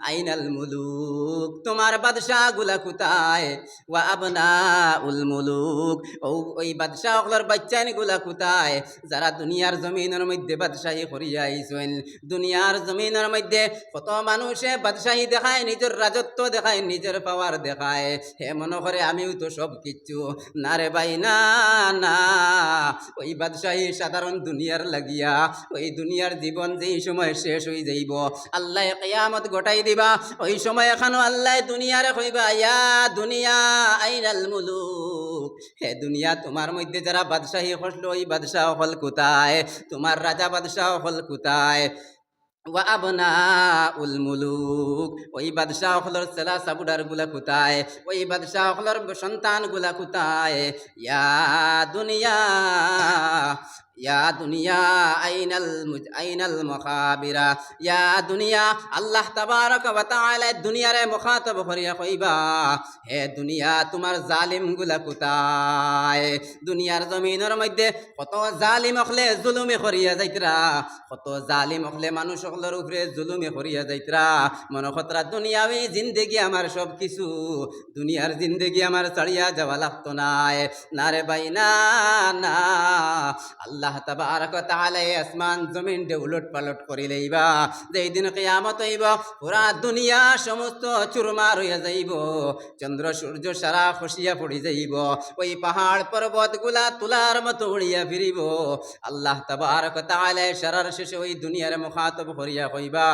আইনাল মুলুক, তোমার বাদশাহ গুলা কোথায়? ওয়া আবনা উল মুলুক, ওই বাদশাহ গুলার বাচ্চানি গুলা কোথায় যারা দুনিয়ার জমিনের মধ্যে বাদশাহী করিয়া আইছেন? দুনিয়ার জমিনের মধ্যে কত মানুষে বাদশাহী দেখায়, নিজের রাজত্ব দেখায়, নিজের পাওয়ার দেখায়। হে মনে করে আমিও তো সব কিচ্ছু। না রে ভাই, না না, ওই বাদশাহী সাধারণ দুনিয়ার লাগিয়া, ওই দুনিয়ার জীবন যেই সময় শেষ হয়ে যাইব, আল্লাহ কিয়ামত গোটাই দিবা। ওই সময় এখানো আল্লাহ দুনিয়ারে কইবা, ইয়া দুনিয়া আইনাল মুলুক, হে দুনিয়া তোমার মধ্যে যারা বাদশাহী করলো ওই বাদশাহ হল কোথায়? তোমার রাজা বাদশাহ হল কোথায়? ওয়া আবনা উল মুলুক, ওই বাদশাহ হলর সেলা সাবুডার গুলা কোথায়? ওই বাদশাহ হলর সন্তান গুলা কোথায়? ইয়া দুনিয়া, ইয়া দুনিয়া আইনাল মুখাবিরা, ইয়া দুনিয়া। আল্লাহ তাবারক ওয়া তাআলা দুনিয়ারে মুখাতাব করিয়া কইবা, হে দুনিয়া তোমার জালিম গুলা কোথায়? দুনিয়ার জমিনের মধ্যে কত জালিম হলে জুলুমে করিয়া যাইতরা, কত জালিম হলে মানুষ সকলের উপরে জুলুমে করিয়া যাইতরা। মনে কতরা দুনিয়াবি জিন্দেগি আমার সব কিছু, দুনিয়ার জিন্দেগি আমার ছাড়িয়া যাওয়া লাগতো নাই। না রে ভাই, না না, আল্লাহ তাবারক ওয়া তাআলা আসমান জমিন দে উলট পালট করি লইবা। যেই দিন কিয়ামত হইব পুরা দুনিয়া সমস্ত চুরমার হইয়া যাইব, চন্দ্র সূর্য সারা খসিয়া পড়ি যাইব, ওই পাহাড় পর্বত গুলা তুলার মতো উড়িয়া ফিরিব। আল্লাহ তাবারক ওয়া তাআলা সারার শেষে ওই দুনিয়ার মুখাতব করিয়া কইবা,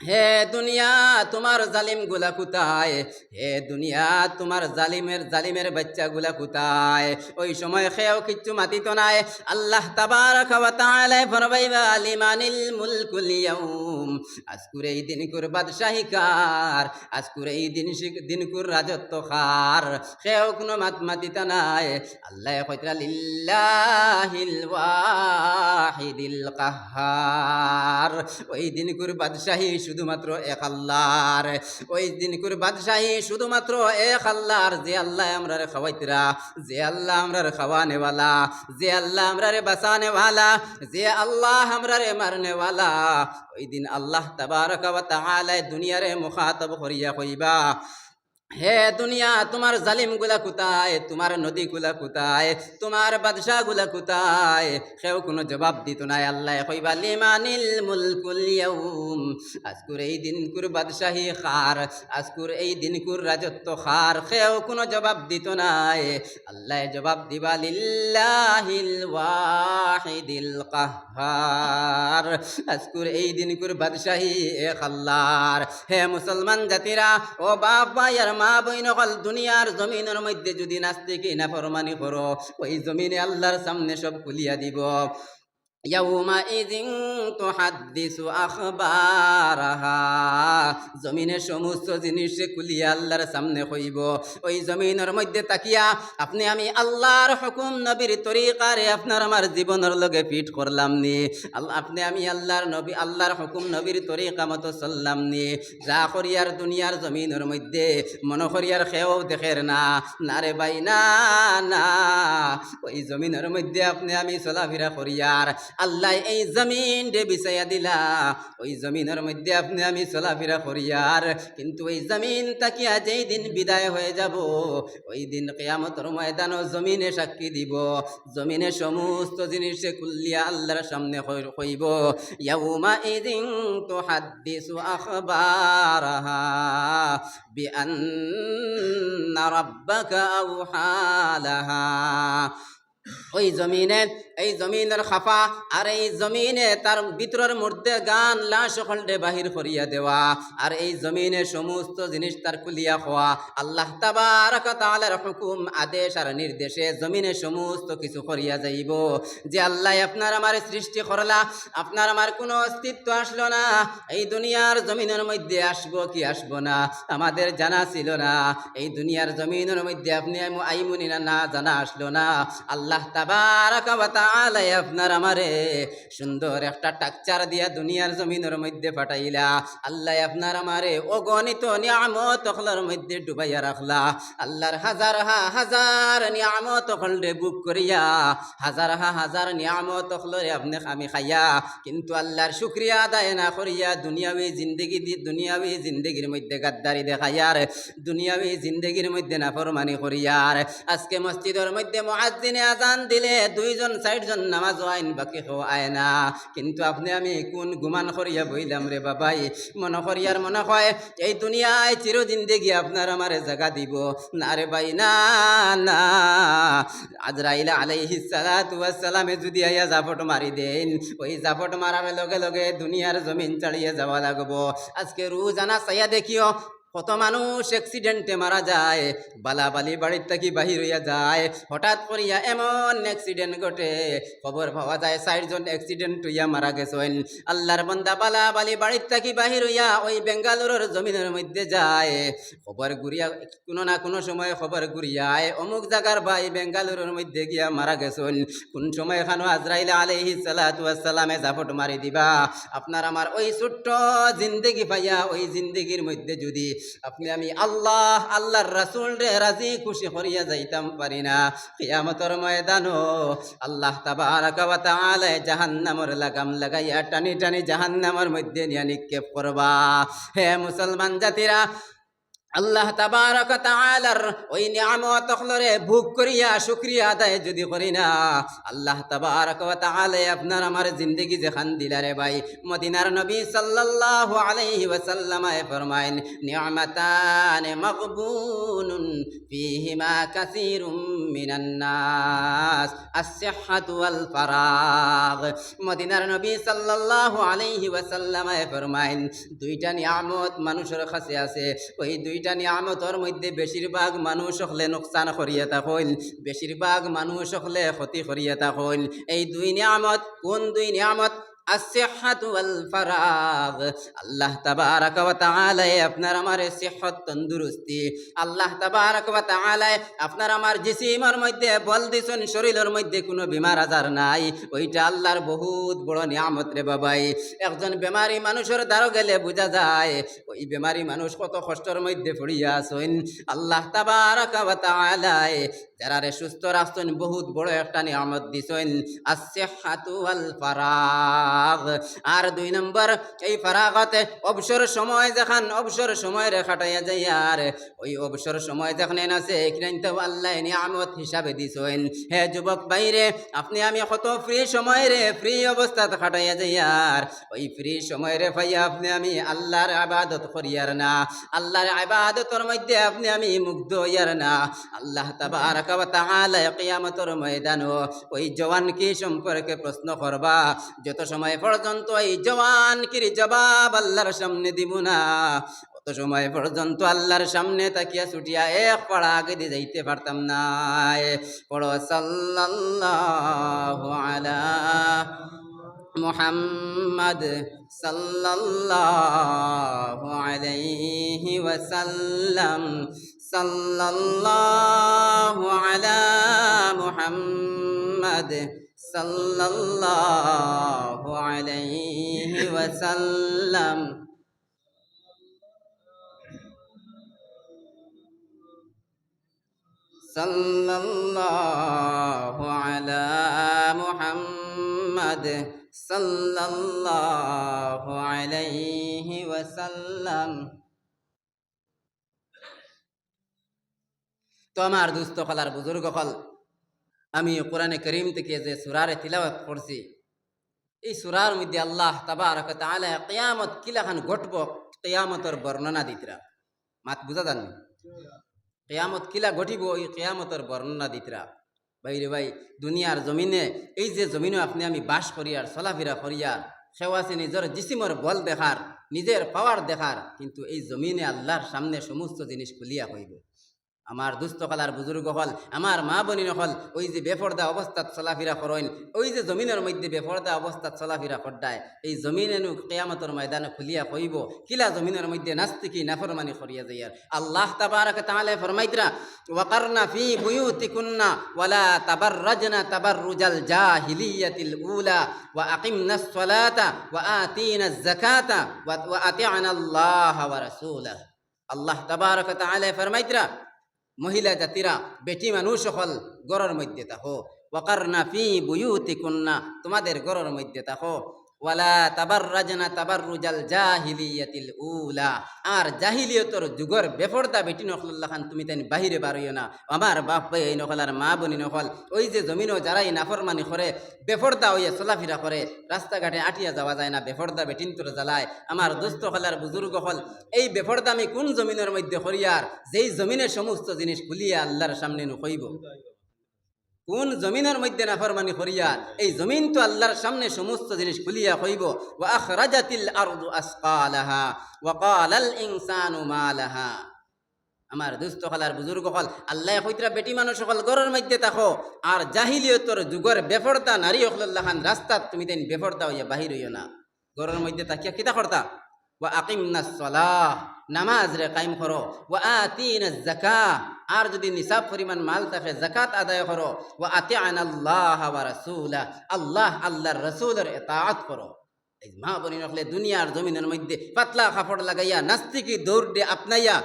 হে দুনিয়া তোমার জালিম গুলা কোথায়? হে দুনিয়া তোমার জালিমের বাচ্চা গুলা কোথায়? ওই সময় খেয়েও কিচ্ছু মাতিত নাই। আল্লাহ তাবারক ওয়া তাআলা ফরমাইবা, লিমানিল মুলকুল ইয়াউম, আজকুর এই দিনকুর বাদশাহী কার? আজকুর এই দিনকুর রাজত্ব কার? খেয়েও কোনো মাতিত নাই। আল্লাহ কইতরা, লিল্লাহিল ওয়াহিদিল কাহ্হার, ওই দিনকুর বাদশাহী শুধুমাত্র এক আল্লাহর। ওই দিনকুর বাদশাহী শুধুমাত্র এক আল্লাহর। যে আল্লাহ আমরারে খাওয়াইতরা, যে আল্লাহ আমরারে খাওয়ানেওয়ালা, যে আল্লাহ আমরারে বাঁচানেওয়ালা, যে আল্লাহ আমরারে মারনেওয়ালা, ওই দিন আল্লাহ তাবারক ওয়া তাআলা দুনিয়ারে মুখাতাব করিয়া কইবা, হে দুনিয়া তোমার জালিম গুলা কোথায়? তোমার নদী গুলা কোথায়? তোমার বাদশাহ গুলা কোথায়? কেউ কোনো জবাব দিত নাই। আল্লাহ কইবা, লিমানিল মুলকুল ইয়াউম, আজকুর এই দিনকুর বাদশাহী খার, আজকুর এই দিনকুর রাজত্ব খার? কেউ কোনো জবাব দিত নাই। আল্লাহ জবাব দিবা, লিল্লাহিল ওয়াহিদিল কাহ্হার, আজকুর এই দিনকুর বাদশাহী এক আল্লাহর। হে মুসলমান জাতিরা, ও বাপ ভাই আর মা বইন হল, দুনিয়ার জমিনের মধ্যে যদি নাস্তিক নাফরমানি করো, ওই জমিনে আল্লাহর সামনে সব খুলিয়া দিব। ইয়াউমাইযিন তুহাদ্দিসু আখবারাহা, জমিনের সমস্ত জিনিস খুলিয়া আল্লাহর সামনে কইব। ওই জমিনের মধ্যে তাকিয়া আপনি আমি আল্লাহর হুকুম নবীর তরিকারে আপনার আমার জীবনের লগে ফিট করলাম নি? আপনি আমি আল্লাহর নবী, আল্লাহর হুকুম নবীর তরিকা মতো চললাম নি? যা করিয়ার দুনিয়ার জমিনের মধ্যে মনে করিয়ার খেয়েও দেখের না। না রে ভাই, না না, ওই জমিনের মধ্যে আপনি আমি চলাফেরা করিয়ার আল্লাহ এই জমিন ডে বিছাইয়া দিলা। ওই জমিনের মধ্যে আপনি আমি চলাফেরা করিয়ার, কিন্তু ওই জমিন তাকিয়া যেই দিন বিদায় হয়ে যাব, ওই দিন কিয়ামতের ময়দানও জমিনে সাক্ষী দিব। জমিনে সমস্ত জিনিসে কুল্লিয়া আল্লাহর সামনে কইব, ইয়াউমাইযিন তুহাদ্দিসু আখবারাহা বিআন্না রাব্বাকা আওহা লাহা। ওই জমিনে এই জমিনের খাফা আর এই জমিনে তার ভিতরের মধ্যে গান লা সকলটে বাহির করিয়া দেওয়া আর এই জমিনে সমস্ত জিনিস তার খুলিয়া খাওয়া আল্লাহ তাবারক ওয়া তাআলার হুকুম আদেশ আর নির্দেশে জমিনে সমস্ত কিছু করিয়া যাইব। যে আল্লাহ আপনার আমার সৃষ্টি করলা, আপনার আমার কোনো অস্তিত্ব আসলো না, এই দুনিয়ার জমিনের মধ্যে আসবো কি আসবো না আমাদের জানা ছিল না। এই দুনিয়ার জমিনের মধ্যে আপনি আইমুনি না না জানা আসলো না। আল্লাহ তাবারক ওয়া তাআলা আপনার আমারে সুন্দর একটা টাকচার দিয়া দুনিয়ার জমিনের মধ্যে পাঠাইলা। আল্লাহ আপনার আমারে অগণিত নিয়ামত অখলার মধ্যে ডুবাইয়া রাখলা। আল্লাহর হাজার হাজার নিয়ামত অখলরে বুক করিয়া হাজার নিয়ামত অখলরে আপনি আমি খাইয়া কিন্তু আল্লাহর শুকরিয়া আদায় না করিয়া দুনিয়াবি জিন্দগির মধ্যে গাদ্দারি দেখাইয়ার, দুনিয়াবি জিন্দগির মধ্যে নাফরমানি করিয়ার। আজকে মসজিদের মধ্যে মুয়াজ্জিনে আজান দিলে 2 জন 4 জন নামাজ আইন বাকি আয় না, কিন্তু আপনি আমি কোন গুমান করিয়া বইলাম রে বাবাই। মনে করিয়ার মনে হয় এই দুনিয়ায় চির জিন্দগি আপনার আমারে জায়গা দিব না রে ভাই, না না। আজরাইল আলাইহিস সালাতু ওয়াস সালামে যদি আইয়া জাফট মারি দেন, ওই জাফট মারার লগে লগে দুনিয়ার জমিন ছাড়িয়ে যাওয়া লাগবো। আজকে রোজানা চাইয়া দেখিও কত মানুষ অ্যাক্সিডেন্টে মারা যায়, বালাবালি বাড়ির থেকে বাহির হইয়া যায়, হঠাৎ করিয়া এমন অ্যাক্সিডেন্ট ঘটে খবর পাওয়া যায় 4 জন অ্যাক্সিডেন্ট হইয়া মারা গেছেন। আল্লাহর বান্দা বালাবালি বাড়ির থেকে বাহির হইয়া ওই বেঙ্গালুরুর জমিনের মধ্যে যায়, খবর ঘুরিয়া কোনো না কোনো সময় খবর ঘুরিয়ায় অমুক জায়গার ভাই বেঙ্গালুরুর মধ্যে গিয়া মারা গেছেন। কোন সময় এখানো আজরাইল আলাইহিস সালাতু ওয়াস সালামে জাফট মারি দিবা। আপনার আমার ওই ছোট্ট জিন্দেগি পাইয়া ওই জিন্দেগির মধ্যে যদি আপনি আমি আল্লাহর রাসূল রে রাজি খুশি করিয়া যাইতাম পারি না, কিয়ামতের ময়দানো আল্লাহ তাবারক ওয়া তাআলা জাহান্নামের লাগাম লাগাইয়া টানি টানি জাহান্নামের মধ্যে নিয়ে নিক্ষেপ করবা। হে মুসলমান জাতিরা, আল্লাহ তাবারক ওয়া তাআলার ওই নিয়ামত অখলরে ভোগ করিয়া শুকরিয়া আদায় যদি করি না, আল্লাহ তাবারক ওয়া তাআলা আপনার আমার জিন্দেগি যেখান দিলারে ভাই। মদিনার নবী সাল্লাল্লাহু আলাইহি ওয়াসাল্লাম ফরমায়েন, নি'মাতান মাগবুনুন ফীহিমা কাসীরুম মিনান নাস আস-সিহহাতু ওয়াল ফারাগ। মদিনার নবী সাল্লাল্লাহু আলাইহি ওয়াসাল্লাম ফরমায়েন, 2টা নিয়ামত মানুষের কাছে আছে, ওই 2টা নিয়ামতের মধ্যে বেশিরভাগ মানুষ হলে নোকসান করিয়া থাকেন, বেশিরভাগ মানুষ হলে ক্ষতি করিয়া থাকেন। এই 2 নিয়ামত কোন 2 নিয়ামত? আসিহাতু ওয়াল ফারাগ। আল্লাহ তাবারক ওয়া তাআলা আপনার আমার সিহত তন্দুরস্তি, আল্লাহ তাবারক ওয়া তাআলা আপনার আমার জিসিমের মধ্যে বল দিছেন, শরীরের মধ্যে কোনো বিমার আজার নাই, ওইটা আল্লাহর বহুত বড় নিয়ামত রে বাবাই। একজন বেমারি মানুষের দ্বারা গেলে বোঝা যায় ওই বেমারি মানুষ কত কষ্টের মধ্যে পড়িয়া আছেন। আল্লাহ তাবারক ওয়া তাআলা যারা সুস্থ রাখছেন বহুত বড় একটা নিয়ামত দিছেন, আসিহাতু ওয়াল ফারাগ। আর 2 নম্বর, এই ফারাগতে অবসর সময় যখন অবসর সময় রে কাটাইয়া যায়, আর ওই অবসর সময় যখন আছে এখানে তো আল্লাহ নিয়ামত হিসাবে দিছেন। হে যুবক ভাইরে, আপনি আমি কত ফ্রি সময় রে ফ্রি অবস্থাতে কাটাইয়া যায়, আর ওই ফ্রি সময় রে ভাইয়া আপনি আমি আল্লাহর ইবাদত করিয়ার না, আল্লাহর ইবাদতের মধ্যে আপনি আমি মুগ্ধ হইয়ার না। আল্লাহ তাবারক ওয়া তাআলা কিয়ামতের ময়দানে ওই জওয়ান কি সম্পর্কে প্রশ্ন করবা, যত সময় পর্যন্ত এই জওয়ান কির জবাব আল্লাহর সামনে দিব না, অত সময় পর্যন্ত আল্লাহর সামনে তাকিয়া ছুটিয়া এক পাড়া আগে দিয়ে যাইতে পারতাম না। পড়ো সাল্লাল্লাহু আলা মুহাম্মদ সাল্লাল্লাহু আলাইহি ওয়াসাল্লাম, সাল্লাল্লাহু আলা মুহাম্মদ সাল্লাল্লাহু আলাইহি ওয়াসাল্লাম। সাল্লাল্লাহু আলা মুহাম্মদ সাল্লাল্লাহু আলাইহি ওয়াসাল্লাম। তো আমার দুস্থ কলার বুজুর্গ কল, আমি কোরআনে করিম থেকে যে সূরারে তিলাওয়াত করছি, এই সূরার মধ্যে আল্লাহ তাবারক ওয়া তাআলা কিয়ামত কিলাখান ঘটব কিয়ামতের বর্ণনা দিতরা। মাত বুঝা জানি কিয়ামত কিলা ঘটিব, এই কিয়ামতের বর্ণনা দিতরা। বাইরে ভাই, দুনিয়ার জমিনে এই যে জমিনে আপনি আমি বাস করিয়ার চলাফেরা করিয়ার সেও আছে নিজের জিসিমর বল দেখার, নিজের পাওয়ার দেখার, কিন্তু এই জমিনে আল্লাহর সামনে সমস্ত জিনিস খুলিয়া হইব। আমার দুস্থ কালার বুজুর্গ হল, আমার মা বনিন হল, ওই যে বেপর্দা অবস্থাত চলাফেরা করেন, ওই যে জমিনের মধ্যে বেপর্দা অবস্থাত চলাফেরা করডায়, এই জমিনে নু কেয়ামতর ময়দানে খুলিয়া কইব কিলা জমিনের মধ্যে নাস্তিকি নাফরমানি করিয়া যাইয়ার। আল্লাহ তাবারাক তাআলা ফরমাইতরা, ওয়াকারনা ফি বুয়ুতিকুন্না ওয়ালা তাবাররাজনা তাবাররুজাল জাহিলিয়াতিল উলা ওয়া আকিমনাস সালাতা ওয়া আতিনাজ যাকাতা ওয়া আতি'নাল্লাহ ওয়া রাসূলাহু। আল্লাহ তাবারাক তাআলা ফরমাইতরা, মহিলা জাতিরা, বেটি মানুষ হল গরর মধ্যে থাকো, ওয়াকারনা ফি বুয়ুতিকুন্না, তোমাদের গরর মধ্যে থাকো, ওয়ালা তাবাররাজনা তাবাররুজাল জাহিলিয়াতিল উলা, আর জাহিলিয়তর যুগর বেপরদা বেটি নখলুল্লাহ খান তুমি তাই বাহিরে বারইও না। আমার বাপ ভাই এই নকল আর মা বনি নকল, ওই যে জমিনও যারাই নাফরমানি করে বেপরদা হইয়া চলাফেরা করে, রাস্তাঘাটে আটিয়া যাওয়া যায় না, বেপরদা বেটিন তোর জ্বালায়। আমার দুস্থ হলার বুজুর্গ হল, এই বেপরদা আমি কোন জমিনের মধ্যে করিয়ার, যেই জমিনের সমস্ত জিনিস খুলিয়া আল্লাহর সামনে নুকইব। কোন জমিনের মধ্যে নাফরমানি করিয়া, এই জমিন তো আল্লাহর সামনে সমস্ত জিনিস খুলিয়া কইব। ওয়া আখরাজাতিল আরদু আসকালাহা ওয়া ক্বালাল ইনসানু মা লাহা। আমার দুস্থ হলার বুজুর্গ হল, আল্লাহ কইতরা বেটি মানুষ হল ঘরের মধ্যে থাকো, আর জাহিলিয়তর যুগের বেফরদা নারী হল্লাহ খান রাস্তাত তুমি তেন বেফরদা হইয়া বাহির হইও না। ঘরের মধ্যে তাকিয়া কিতা করতা? ওয়া আকিমনাস সালাহ, নামাজ রে কায়েম করো, ওয়া আতিনাজ যাকাহ, আর যদি নিসাব পরিমাণ মাল থাকে যাকাত আদায় করো, ওয়া আতি'নাল্লাহ ওয়া রাসূলা, আল্লাহ আল্লাহর রাসূলের ইতাআত করো। এই মা বনি রাখলে দুনিয়ার জমিনের মধ্যে পাতলা কাপড় লাগাইয়া নাস্তিকি দৌড়ে আপনাইয়া,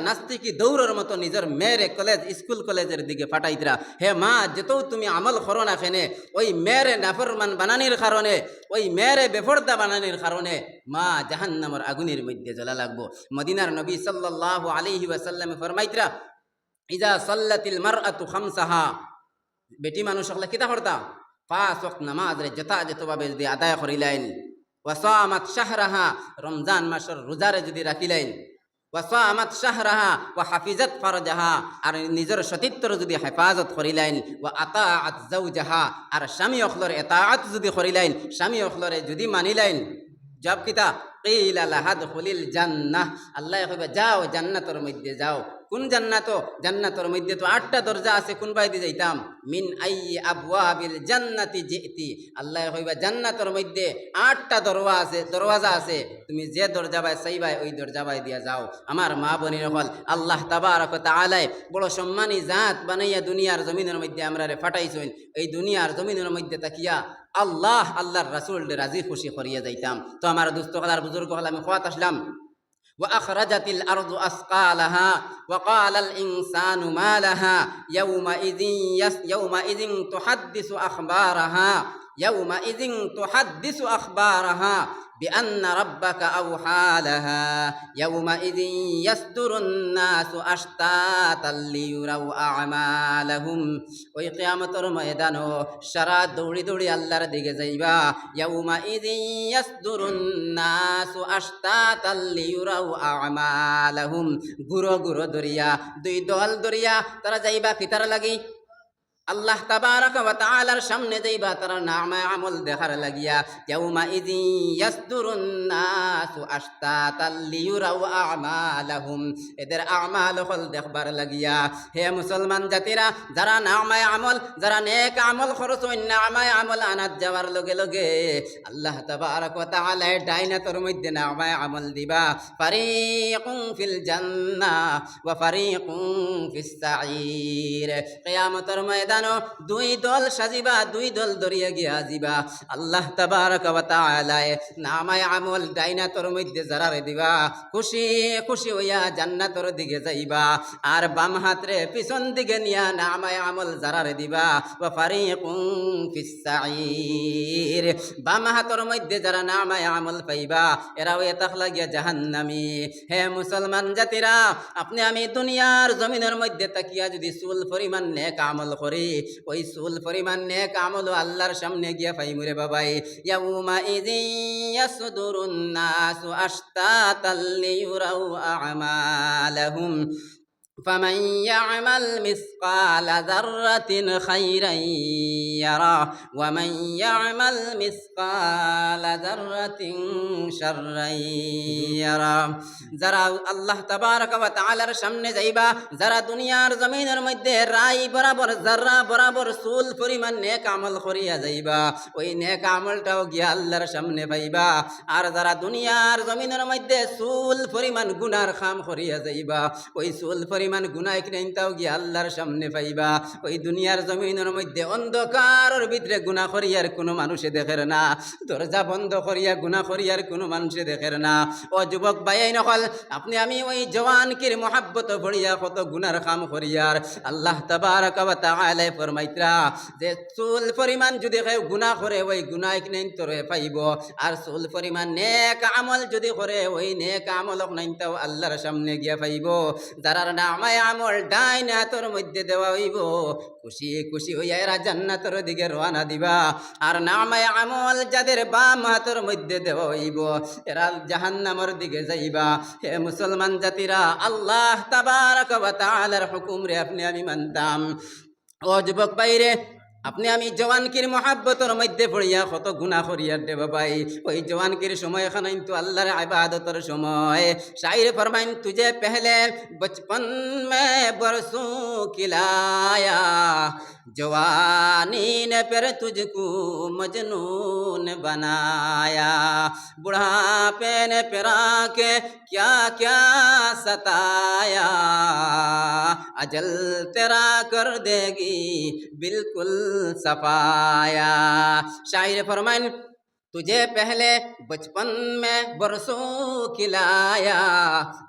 নাস্তিকি দৌড়ের মতো নিজের মেয়েরে কলেজ স্কুল কলেজের দিকে পাঠাইতরা। হে মা, যেতেও তুমি আমল করো না কেনে, ওই মেয়েরে নাফরমান বানানির কারণে, ওই মেয়েরে বেফরদা বানানির কারণে মা জাহান্নামের আগুনের মধ্যে জ্বলা লাগবো। মদিনার নবী সাল্লাল্লাহু আলাইহি ওয়াসাল্লাম ফরমাইতরা, ইজা সাল্লাতিল মারআতু খামসাহা, বেটি মানুষ হলে কিতা করতা? 5 ওয়াক্ত নামাজ রে যথাযথভাবে যদি আদায় করিলেন, ওয়া সামাত শাহরাহা, রমজান মাসের রোজারে যদি রাখিলেন, ওয়া সামাত শাহরাহা ওয়া হাফিজাত ফারজাহা, আর নিজের সতীত্বর যদি হেফাজত করিলেন, ওয়া আতাআত যাওজাহা, আর স্বামী অখলর ইতাআত যদি করিলেন, স্বামী অখলরে যদি মানিলেন, জব কিতা কিলা লাহা দুখুলিল জান্নাহ, আল্লাহ কইবা যাও জান্নাতের মধ্যে যাও। কোন জান্নাত? জান্নাতের মধ্যে তো 8টা দরজা আছে, কোন বাইদি যাইতাম? মিন আইয়ি আবওয়াবিল জান্নাতি জিতি, আল্লাহ কইবা জান্নাতের মধ্যে 8টা দরওয়াজা আছে, তুমি যে দরজা বাই চাইবাই ওই দরজা বাই দিয়া যাও। আমার মা বনি হল, আল্লাহ তাবারক ওয়া তাআলা বড় সম্মানী জাত বানাইয়া দুনিয়ার জমিনের মধ্যে আমরারে ফাটাইছেন। এই দুনিয়ার জমিনের মধ্যে তাকিয়া আল্লাহ আল্লাহর রাসূল রাজি খুশি করিয়া যাইতাম। তো আমার দুস্থ হলার বুজুর্গ হল, আমি খোয়াত আসলাম, وأخرجت الأرض أثقالها وقال الإنسان ما لها يومئذ تحدث أخبارها بأن ربك أوحى لها يومئذ يصدر الناس أشتاتا ليروا أعمالهم। ওই কিয়ামতের ময়দানো সারা দৌড়ি দৌড়ি আল্লাহর দিকে যাইবা। ইয়াউমাইযি ইয়াসদুরুন নাসু আশতাতাল লিয়ুরাউ আমালাহুম, গুরো গুরো দরিয়া, দুই দল দরিয়া, তারা যাইবা কিতার লাগি? আল্লাহ তাবারাক ওয়া তাআলার সামনে যাইবা তারা নামায়ে আমল দেখার লাগিয়া। ইয়াউমাইযি ইয়াসদুরুন নাসু আশতাতাল লিয়ুরাউ আমালাহুম, এদের আমাল হল দেখবার লাগিয়া। হে মুসলমান জাতিরা, যারা নামায়ে আমল, যারা নেক আমল করছেন, নামায়ে আমল আনাত যাওয়ার লগে লগে আল্লাহ তাবারাক ওয়া তাআলা ডাইনাতের মধ্যে নামায়ে আমল দিবা। ফারিকুন ফিল জান্নাহ ওয়া ফারিকুন ফিস সাঈর। কিয়ামতের ময়দান দুই দল সাজিবা, দুই দল দরিয়া গিয়া যাইবা। আল্লাহ তাবারাক ওয়া তাআলা নামায়ে আমল ডাইনাতের মধ্যে যারারে দিবা, খুশি খুশি হইয়া জান্নাতের দিকে যাইবা। আর বাম হাতরে পিছন দিকে নিয়া নামায়ে আমল যারারে দিবা, ওয়া ফারিকুন ফিস সাঈর। বাম হাতের মধ্যে যারা নামায়ে আমল পাইবা, এরাও এতাকলা গিয়া জাহান্নামী। হে মুসলমান জাতিরা, আপনি আমি দুনিয়ার জমিনের মধ্যে তাকিয়া যদি চুল পরিমাণ নেক আমল করি, ওই চুল পরিমাণ নেক আমল আল্লাহর সামনে গিয়া পাইমুরে বাবাই। ইয়াউমাইযি ইয়াসদুরুন নাসু আশতাতাল লিয়ুরাউ আমালাহুম فمن يعمل مثقال ذرة خيرا يره ومن يعمل مثقال ذرة شرا يره। যারা আল্লাহ তাবারক ওয়া তাআলার সামনে যাইবা, যারা দুনিয়ার জমিনের মধ্যে রাই বরাবর জাররা বরাবর চুল পরিমাণ নেক আমল করিয়া যাইবা, ওই নেক আমলটাও গিয়া আল্লাহর সামনে পাইবা। আর যারা দুনিয়ার জমিনের মধ্যে চুল পরিমাণ গুনার কাম করিয়া যাইবা, ওই চুল পরিমাণ গুনাহ কিনতাও গিয়া আল্লাহর সামনে পাইবা। ওই দুনিয়ার জমিনের মধ্যে অন্ধকারের ভিতরে গুনাহ করিয়ার কোনো মানুষে দেখের না, দরজা বন্ধ করিয়া গুনাহ করিয়ার কোনো মানুষে দেখের না। ও যুবক ভাই নকল, আপনি আমি ওই জওয়ানকির মহাব্বত ভরিয়া কত গুনার কাম করিয়ার আল্লাহ তাবারক ওয়া তাআলা ফরমাইতরা যে চুল পরিমাণ যদি কেউ গুনাহ করে ওই গুনাহ কিনেন তোরে পাইব, আর চুল পরিমাণ নেক আমল যদি করে ওই নেক আমল নাইনতাও আল্লাহর সামনে গিয়া পাইব। যারার নামায় আমল ডাইন হাতের মধ্যে দেওয়া হইব, খুশি খুশি হইয়া এরা জান্নাতের দিকে রওনা দিবা। আর নামায় আমল যাদের বাম হাতের মধ্যে দেওয়া হইব, এরা জাহান্নামের দিকে যাইবা। হে মুসলমান জাতিরা, আল্লাহ তাবারক ওয়া তাআলার হুকুম রে আপনি আমি মানতাম। ও যুবক বাইরে, আপনি আমি জওয়ানকির মহাব্বতর মধ্যে পড়িয়া কত গুনাহ করিয়া দেব ভাই। ওই জওয়ানকির সময় খানাইন তো আল্লাহর ইবাদতের সময়। শায়র ফরমাইন তুঝে পহলে বচপন মে বরসোं खिलाया, जवानी ने फिर तुझको मजनून बनाया, बुढ़ापे ने फिर आके क्या क्या सताया, अजल तेरा कर देगी बिल्कुल सफाया। शायर फरमान तुझे पहले बचपन में बरसों खिलाया,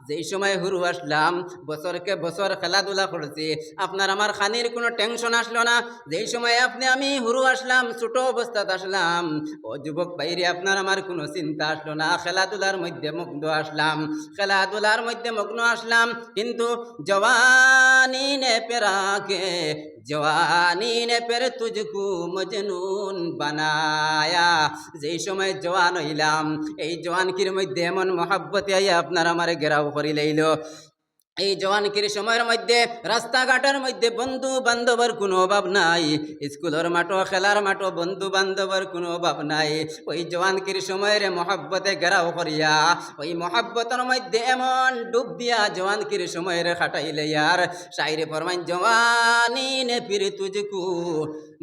যেই সময় হুরু আসলাম বছরকে বছর খেলাধুলা করছি, আপনার আমার খানির কোনো টেনশন আসলো না। যেই সময় আপনি আমি হুরু আসলাম, ছোট অবস্থাতে আসলাম, ও যুবক বাইরে আপনার আমার কোনো চিন্তা আসলো না। খেলাধুলার মধ্যে মগ্ন আসলাম, খেলাধুলার মধ্যে মগ্ন আসলাম। কিন্তু জওয়ানি নে পেরাকে, জওয়ানি নে পের তুঝকু মজনুন বানায়া। যেই সময় জওয়ান হইলাম, এই জওয়ানকির মধ্যে এমন মহাব্বতে আইয়া আপনার আমার ঘেরাও করি লইল। এই জওয়ানকির সময়ের মধ্যে রাস্তাঘাটের মধ্যে বন্ধু বান্ধবের কোনো অভাব নাই, স্কুলের মাঠো খেলার মাঠো বন্ধু বান্ধবের কোনো অভাব নাই। ওই জওয়ানকির সময়ের মহাব্বতে ঘেরাও করিয়া ওই মহাব্বতের মধ্যে এমন ডুব দিয়া জওয়ানকির সময়ের খাটাইলে আর শায়রে ফরমাইন জওয়ানি নে ফির তুঝকু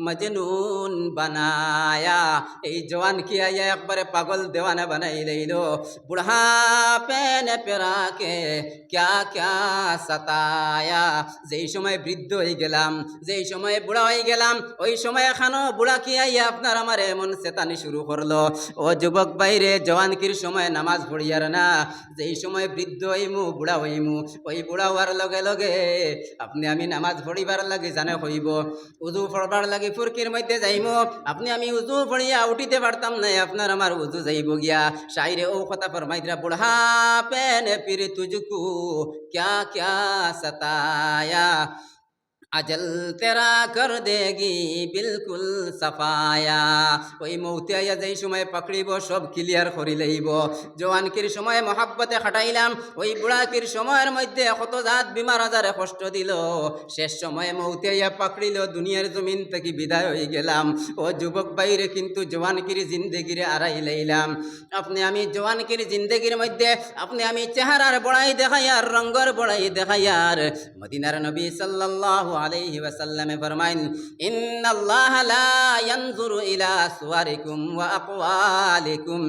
মজনুন বানায়া। এই জওয়ান কি আইয়া একবারে পাগল দেওয়ানা বানাই লইল। বুড়াপে নে পেরাকে ক্যা ক্যা সতায়া। যেই সময় বৃদ্ধ হয়ে গেলাম, যেই সময় বুড়া হয়ে গেলাম, ওই সময় এখানো বুড়া কি আইয়া আপনার আমার এমন চেতানি শুরু করলো। ও যুবক বাইরে, জওয়ানকির সময় নামাজ পড়িয়ার না, যেই সময় বৃদ্ধ হইমু বুড়া হইমু, ওই বুড়া হওয়ার লগে লগে আপনি আমি নামাজ পড়িবার লাগে জানে হইব, উজু পড়বার লাগে ফুরকির মধ্যে যাইমু, আপনি আমি উজু পড়িয়া উঠিতে পারতাম না, আপনার আমার উজু যাইব গিয়া। শায়রে ও কথা ফরমাইতরা বুড়াপে নে ফির তুঝকু क्या क्या सताया, अजल तेरा कर देगी बिल्कुल सफाया। ওই মৌতে আইয়া যেই সময় পাকড়িব সব ক্লিয়ার করি লইব। জওয়ানকির সময় মহাব্বতে খাটাইলাম, ওই বুড়াকির সময়ের মধ্যে কত জাত বিমার আজারে কষ্ট দিল, শেষ সময়ে মৌতে আইয়া পাকড়িল, দুনিয়ার জমিন থেকে বিদায় হয়ে গেলাম। ও যুবক বাইরে, কিন্তু জওয়ানকির জিন্দেগিরে আড়াই লইলাম। আপনি আমি জওয়ানকির জিন্দেগির মধ্যে আপনি আমি চেহারার বড়াই দেখাইয়ার, রঙ্গর বড়াই দেখাইয়ার মদিনার নবী সাল্লাল্লাহু আলাইহি ওয়াসাল্লামে ফরমাইন ইন্নাল্লাহা লা ইয়ানজুরু ইলা সুওয়ারিকুম ওয়া আকওয়ালিকুম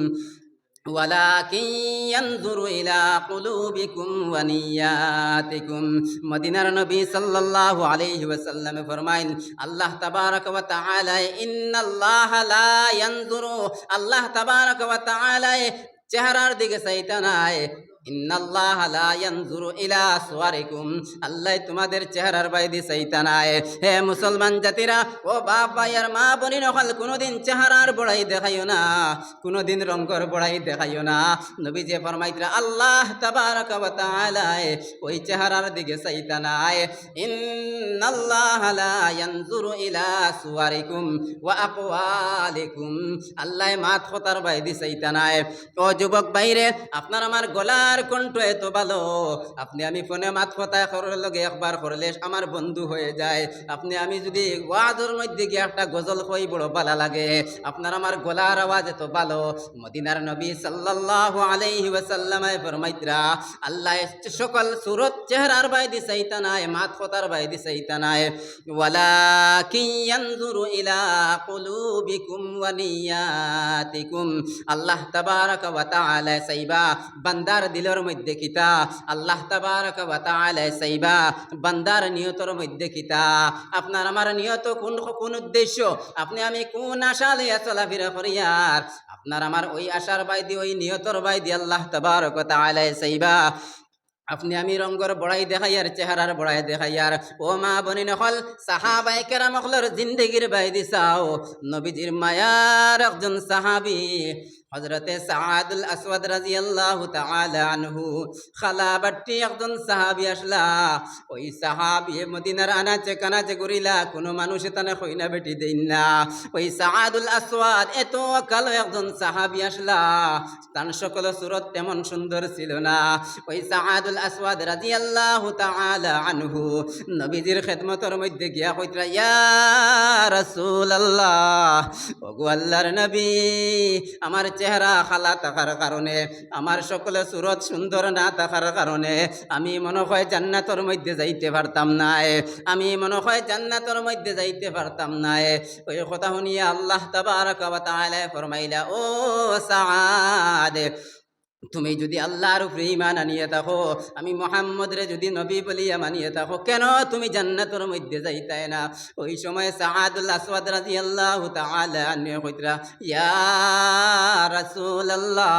ওয়ালাকিন ইয়ানজুরু ইলা কুলুবিকুম ওয়া নিয়াতিকুম। মদিনার নবী সাল্লাল্লাহু আলাইহি ওয়াসাল্লামে ফরমাইন আল্লাহ তাবারক ওয়া তাআলা ইন্নাল্লাহা লা ইয়ানজুরু, আল্লাহ তাবারক ওয়া তাআলা চেহারার দিকে চাইতে নাই। ইন্নাল্লাহা লা ইয়ানজুরু ইলা সুওয়ারিকুম, আল্লাহ তোমাদের চেহারার বাইরে চাইতে নাই। হে মুসলমান জাতিরা, ও বাপ ভাইয়ার মা বোনের হল, কোনোদিন চেহারার বড়াই দেখাইও না, কোনোদিন রঙ্গর বড়াই দেখাইও না। নবী যে ফরমাইতরা আল্লাহ তাবারক ওয়া তাআলা ওই চেহারার দিকে চাইতে নাই। ইন্নাল্লাহা লা ইয়ানজুরু ইলা সুওয়ারিকুম ওয়া আকওয়ালিকুম, আল্লাহ মাত কথার বাইরে চাইতে নাই। ও যুবক বাইরে, আপনার আমার গলা আপনার কণ্ঠ এত ভালো, আপনি আমি ফোনে মাত কথা করার লগে একবার করলে আমার বন্ধু হয়ে যায়। আপনি আমি যদি ওয়াজের মধ্যে গিয়ে একটা গজল কই বড় ভালো লাগে। আপনার আমার গলার আওয়াজ এত ভালো। মদিনার নবী সাল্লাল্লাহু আলাইহি ওয়াসাল্লামে ফরমাইতরা আল্লাহ সকল সুরত চেহারার বাইদি চাইতা নাই, মাত কথার বাইদি চাইতা নাই, ওয়ালাকিন ইয়ানজুরু ইলা কুলুবিকুম ওয়া নিয়াতিকুম। আল্লাহ তাবারাকা ওয়া তাআলা চাইবা বান্দার দিলের মধ্যে কিতা, আল্লাহ তাবারাকা ওয়া তাআলা চাইবা বান্দার নিয়তের মধ্যে কিতা। আপনার আমার নিয়ত কোন উদ্দেশ্য, আপনি আমি কোন আশা লইয়া চলাফেরা করিয়ার, আপনার আমার ওই আশার বাইদি ওই নিয়তর বাইদি আল্লাহ তাবারাকা ওয়া তাআলা চাইবা। আপনি আমি রঙ্গর বড়াই দেখাইয়ার, চেহারার বড়াই দেখাইয়ার। ও মা বনি নকল সাহাবায়ে কেরাম হলর জিন্দেগির বাইদি চাও। নবীজির মায়ার একজন সাহাবী হযরতে সাআদুল আসওয়াদ রাদিয়াল্লাহু তাআলা আনহু খালা বাট্টি একজন সাহাবী আসলা। ওই সাহাবী মদিনার আনাচে কানাচে ঘুরিলা, কোনো মানুষ তানে কইনা বেটি দেন না। ওই সাআদুল আসওয়াদ এত কালো একজন সাহাবী আসলা, তার সকল সুরত তেমন সুন্দর ছিল না। ওই সাআদুল আসওয়াদ রাদিয়াল্লাহু তাআলা আনহু নবীজির খেদমতের মধ্যে গিয়া কইতরা ইয়া রাসূলুল্লাহ, ওগো আল্লাহর নবী, আমার চেহারা খালা থাকার কারণে, আমার সকল সুরত সুন্দর না থাকার কারণে আমি মনে হয় জান্নাতের মধ্যে যাইতে পারতাম না, আমি মনে হয় জান্নাতের মধ্যে যাইতে পারতাম না। ওই কথা শুনিয়া আল্লাহ তাবারাকা ওয়া তাআলা ফরমাইলা, ও সাআদ, তুমি যদি আল্লাহর উপরে ঈমান আনিয়ে থাকো, আমি মুহাম্মদরে যদি নবী বলিয়া মানিয়ে থাকো, কেন তুমি জান্নাতের মধ্যে যাইতাই না? ওই সময় সাআদুল আসওয়াদ রাদিয়াল্লাহু তাআলা আনহু কইতরা ইয়া রাসূলুল্লাহ,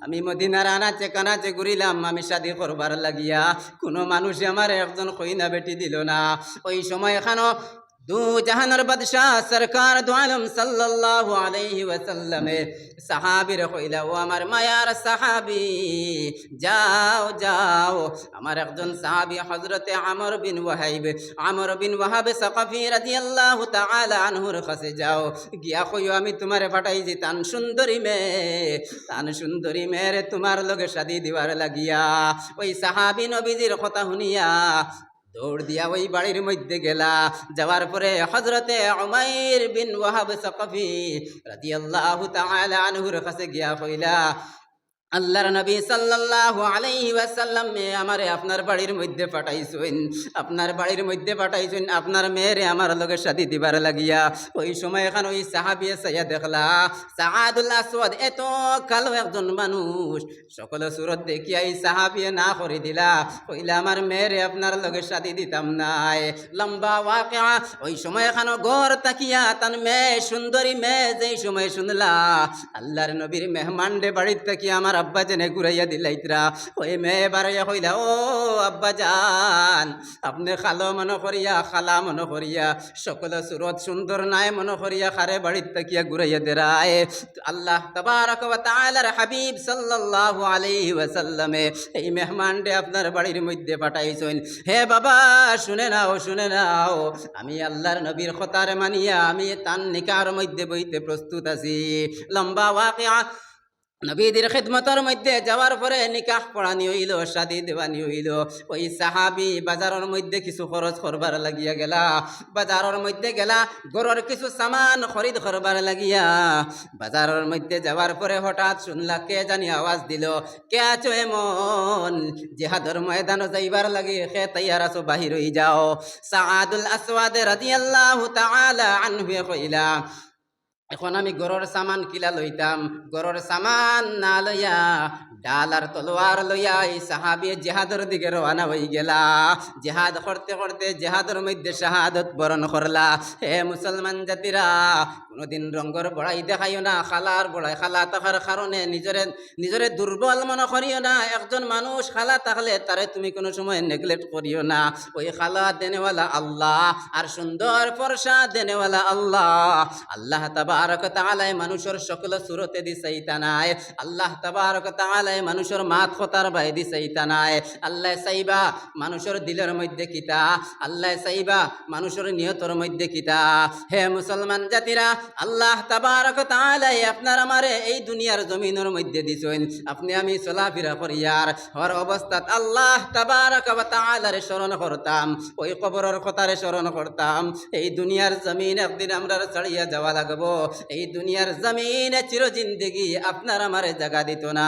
আমি মদিনার আনাচে কানাচে ঘুরিলাম আমি শাদি করবার লাগিয়া, কোনো মানুষ আমার একজন কইনা বেটি দিল না। ওই সময় এখানো দু জাহানের বাদশাহ সরকার দু আলম সাল্লাল্লাহু আলাইহি ওয়াসাল্লাম সাহাবীর কইলা, ও আমার মায়ার সাহাবী, যাও যাও, আমার একজন সাহাবী হযরতে আমর বিন ওয়াহাব সাকাফি রাদিয়াল্লাহু তাআলা আনহুর কাছে যাও, গিয়া কইও আমি তোমারে পাঠাইছি তান সুন্দরী মেয়ের তোমার লগে শাদি দিবার লাগিয়া। ওই সাহাবী নবীজির কথা শুনিয়া দৌড় দিয়া ওই বাড়ির মধ্যে গেলা। যাওয়ার পরে হযরতে উমাইর বিন ওয়াহাব সাকাফি রাদিয়াল্লাহু তাআলা আনহুর কাছে গিয়া কইলা, আল্লাহর নবী সাল্লাল্লাহু আলাইহি ওয়াসাল্লাম আমারে আপনার বাড়ির মধ্যে পাঠাইছেন, আপনার মেয়েরে আমার লগে শাদি দিবার লাগিয়া। ওই সময় এখন ওই সাহাবী সাইয়া দেখলা সাআদুল আসওয়াদ এত কালো একজন মানুষ, সকল সুরত দেখিয়া এই সাহাবী না করে দিলা, কইলা আমার মেয়েরে আপনার লগে শাদি দিতাম নাই। লম্বা ওয়াকিয়া। ওই সময় এখন গড় তাকিয়া তান মেয়ে, সুন্দরী মেয়ে যেই সময় শুনলা আল্লাহর নবীর মেহমান রে বাড়ির তাকিয়া আমার আব্বা জানে ঘুরাইয়া দিলাইতরা। ওই মেয়ে বাড়াইয়া কইলা, ও আব্বা জান, আপনি খালা মনে করিয়া সকল সুরত সুন্দর নাই মনে করিয়া খারে বাড়ির তাকিয়া ঘুরাইয়া দেরায়। আল্লাহ তাবারাকা ওয়া তাআলার হাবিব সাল্লাল্লাহু আলাইহি ওয়াসাল্লামে এই মেহমান রে আপনার বাড়ির মধ্যে পাঠাইছেন। হে বাবা, শুনে নাও, আমি আল্লাহর নবীর কথারে মানিয়া আমি তান নিকার মধ্যে বইতে প্রস্তুত আছি। লম্বা ওয়াকিয়া। নবীদের খিদমতের মধ্যে যাওয়ার পরে নিকাহ পড়ানি হইল, শাদি দেওয়ানি হইল। ওই সাহাবী বাজারের মধ্যে কিছু খরচ করবার লাগিয়া গেলা, গরর কিছু সামান খরিদ করবার লাগিয়া বাজারের মধ্যে যাওয়ার পরে হঠাৎ শুনলা কে জানি আওয়াজ দিল, কে আছো এমন, জিহাদের ময়দানে যাইবার লাগি কে তৈয়ার আছো, বাহির হই যাও। সাআদুল আসওয়াদ রাদিয়াল্লাহু তাআলা আনহু কইলা, এখন আমি গরর সামান কিলা লইতাম, গরর সামান না লইয়া ডাল আর তলোয়ার লইয়া এই সাহাবী জিহাদের দিকে রওনা হয়ে গেলা। জিহাদ করতে করতে জিহাদের মধ্যে শাহাদত বরণ করলা। হে মুসলমান জাতিরা, কোনোদিন রঙ্গর বড়াই দেখাইও না, খালা থাকার কারণে নিজরে দুর্বল মনে করিও না। একজন মানুষ খালা থাকলে তারে তুমি কোনো সময় নেগলেক্ট করিও না। ওই খালা দেনেওয়ালা আল্লাহ, আর সুন্দর ফর্সা দেনেওয়ালা আল্লাহ তাবারক তাআলা মানুষের সকল সুরতে দিছাইতা নাই। আল্লাহ তাবারক তাআলা মানুষের মাত কথার বাই দিছাইতা নাই। আল্লাহ চাইবা মানুষের দিলের মধ্যে কিতা, আল্লাহ চাইবা মানুষের নিয়তর মধ্যে কিতা। হে মুসলমান জাতিরা, আল্লাহ তাবারক ওয়া তাআলা আপনার আমারে এই দুনিয়ার জমিনের মধ্যে দিছেন আপনি আমি চলাফেরা করিয়ার হর অবস্থাত আল্লাহ তাবারক ওয়া তাআলার স্মরণ করতাম ওই কবরের কথারে স্মরণ করতাম এই দুনিয়ার জমিন একদিন আমরা ছাড়িয়া যাওয়া লাগবো এই দুনিয়ার জমিনে চির জিন্দেগি আপনার আমারে জায়গা দিত না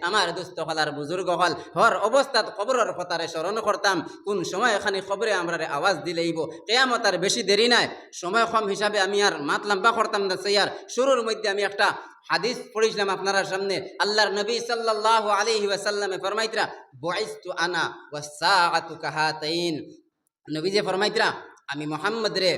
আমার দুস্থ হলার বুজুর্গ হল হর অবস্থাত কবরের কথারে স্মরণ করতাম কোন সময় এখানে খবরে আমরা আওয়াজ দিলেইব কিয়ামত আর বেশি দেরি নাই সময় কম হিসাবে আমি আর মাত লম্বা করতাম না সেইয়ার শুরুর মধ্যে আমি একটা হাদিস পড়িছিলাম আপনারা সামনে আল্লাহর নবী সাল্লাল্লাহু আলাইহি ওয়াসাল্লামে ফরমাইতরা বুইস্তু আনা ওয়াস সাআতু কাহাতাইন নবীজি ফরমাইতরা আমি মুহাম্মদ রে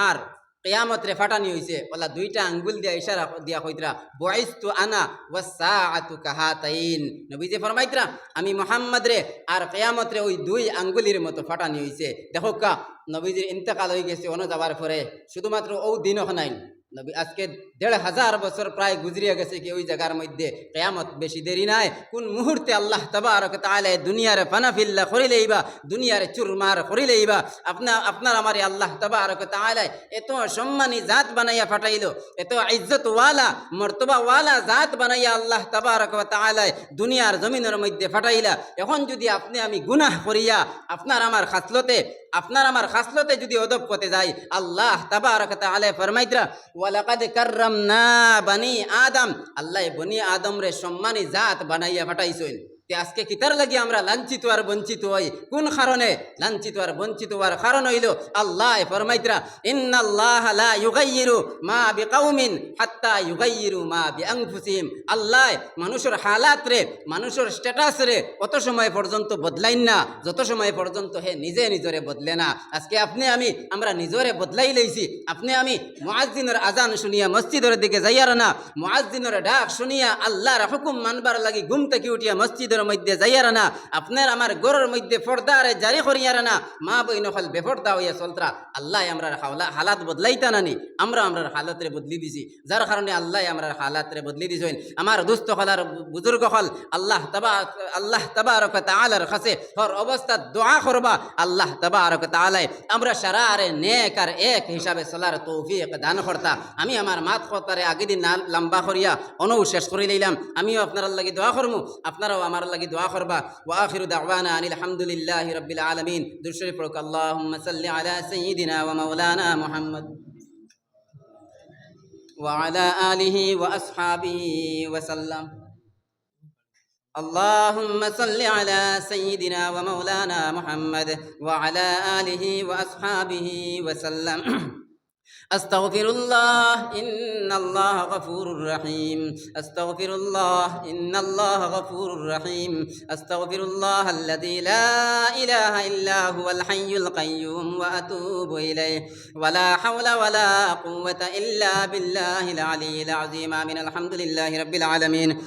আর কিয়ামত রে ফাটানি হইছে ওলা দুইটা আঙ্গুল দিয়া ইশারা দিয়া কইতরা বুইস্তু আনা ওয়াস সাআতু কাহাতাইন নবীজি ফরমাইতরা আমি মুহাম্মদ রে আর কিয়ামত রে ওই দুই আঙ্গুলির মতো ফাটানি হইছে দেখো কা নবীজির ইন্তেকাল হয়ে গেছে অন্য যাবার পরে শুধুমাত্র ও দিনও নাই নবী আজকে ১,৫০০ বছর প্রায় গুজরিয়া গেছে কি ওই জায়গার মধ্যে কিয়ামত বেশি দেরি নাই কোন মুহূর্তে আল্লাহ তাবারক ওয়া তাআলা দুনিয়ার ফানাফিল্লা করিলেইবা দুনিয়ার চুরমার করিলেইবা আপনার আমারে আল্লাহ তাবারক ওয়া তাআলা এত সম্মানী জাত বানাইয়া ফাটাইলো এত ইজ্জতওয়ালা মর্তবাওয়ালা জাত বানাইয়া আল্লাহ তাবারক ওয়া তাআলা দুনিয়ার জমিনের মধ্যে ফাটাইলা এখন যদি আপনি আমি গুনাহ করিয়া আপনার আমার খাসলতে যদি অদব করতে যাই আল্লাহ তাবারক ওয়া তাআলা ফরমাইতরা ওয়ালাকাদ কাররামনা বানি আদম আল্লাহ বনি আদম রে সম্মানী জাত বানাইয়া ফাটাইছেন আজকে কিতার লাগি আমরা লাঞ্ছিত আর বঞ্চিত হই কোন কারণে লাঞ্ছিত আর বঞ্চিত হওয়ার কারণ হইল আল্লাহ ফরমাইতরা ইন্নাল্লাহা লা ইউগাইয়িরু মা বিকাউমিন হাত্তা ইউগাইয়িরু মা বিআনফুসিহিম আল্লাহ মানুষের হালাত রে মানুষের স্ট্যাটাস রে অত সময় পর্যন্ত বদলাইন না যত সময় পর্যন্ত হে নিজে নিজরে বদলে না আজকে আমরা নিজরে বদলাই লইছি আপনি আমি মুয়াজ্জিনের আজান শুনিয়া মসজিদের দিকে যাইয়ার না মুয়াজ্জিনের ডাক শুনিয়া আল্লাহর হুকুম মানবার লাগি ঘুম থেকে উঠিয়া মসজিদের মধ্যে যাইয়ার না আপনার আমার গরের মধ্যে পর্দারে জারি করিয়ার না মা বইন হল বেপর্দা হইয়া চলতরা আল্লাহ আমরা হালাত বদলাইতা নানি আমরা হালাতরে বদলি দিছি যার কারণে আল্লাহ আমরা হালাতরে বদলি দিছেন আমার দুস্থ হলার বুজুর্গ হল আল্লাহ তাবারক ওয়া তাআলার কাছে হর অবস্থা দোয়া করবা আল্লাহ তাবারক ওয়া তাআলা আমরা সারারে নেক আর এক হিসাবে চলার তৌফিক দান করতা আমি আমার মাত কথারে আগে দিন লম্বা করিয়া অনৌ শেষ করে লইলাম আমিও আপনার লাগি দোয়া করমু আপনারাও আমার লাগি দোয়া করবা ওয়া আখিরু দাওয়ানা আনিল হামদুলিল্লাহি রাব্বিল আলামিন দুরূদ শরীফ পড়ক আল্লাহুম্মা সাল্লি আলা সাইয়্যিদিনা ওয়া মাওলানা মুহাম্মদ ওয়া আলা আলিহি ওয়া আসহাবিহি ওয়া সাল্লাম اللهم صل على سيدنا ومولانا محمد وعلى آله وأصحابه وسلم أستغفر الله إن الله غفور رحيم أستغفر الله إن الله غفور رحيم أستغفر الله الذي لا إله إلا هو الحي القيوم وأتوب إليه ولا حول ولا قوة إلا بالله العلي العظيم آمين الحمد لله رب العالمين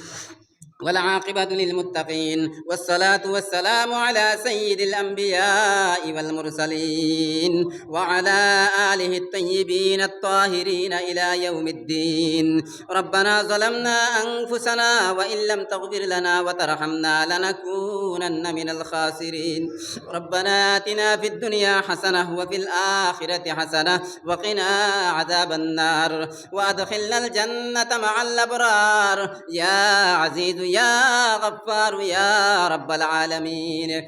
والعاقبة للمتقين والصلاة والسلام على سيد الأنبياء والمرسلين وعلى آله الطيبين الطاهرين إلى يوم الدين ربنا ظلمنا أنفسنا وإن لم تغفر لنا وترحمنا لنكونن من الخاسرين ربنا آتنا في الدنيا حسنة وفي الآخرة حسنة وقنا عذاب النار وأدخلنا الجنة مع الأبرار يا عزيز يا غفار يا رب العالمين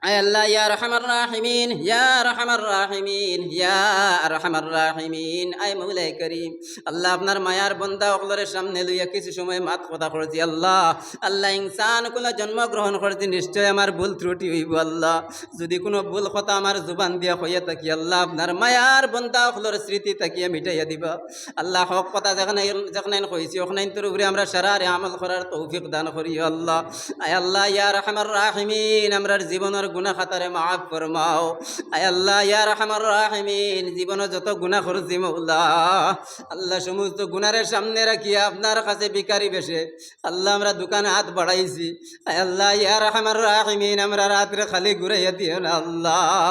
আয় আল্লাহ ইয়া আরহামার রাহিমিন ইয়া আরহামার রাহিমিন ইয়া আরহামার রাহিমিন আয় মওলাই করিম আল্লাহ আপনার মায়ার বান্দা ওগুলোর সামনে লইয়া কিছু সময় মাত কথা করেছি আল্লাহ ইনসান কোন জন্মগ্রহণ করেছি নিশ্চয় আমার ভুল ত্রুটি হইব আল্লাহ যদি কোনো ভুল কথা আমার জুবান দিয়া হইয়া থাকি আল্লাহ আপনার মায়ার বান্দা ওগুলোর স্মৃতি তাকিয়া মিটাইয়া দিবা আল্লাহ হক কথা যেখানে কইছি ওখানে তোর উপরে আমরা সারারে আমল করার তৌফিক দান করি আল্লাহ আয় আল্লাহ ইয়া আরহামার রাহিমিন আমরার জীবনের গুনাহ খাতারে মাফ ফরমাও আয় আল্লাহ ইয়া আরহামার রাহিমিন জীবনে যত গুনাহ করছি মাওলা আল্লাহ সমস্ত গুনাহের সামনে রাখিয়া আপনার কাছে ভিখারি বেশে আল্লাহ আমরা দোকানে হাত বাড়াইছি আয় আল্লাহ ইয়া আরহামার রাহিমিন আমরা রাতে খালি ঘুরাইয়া দিও না আল্লাহ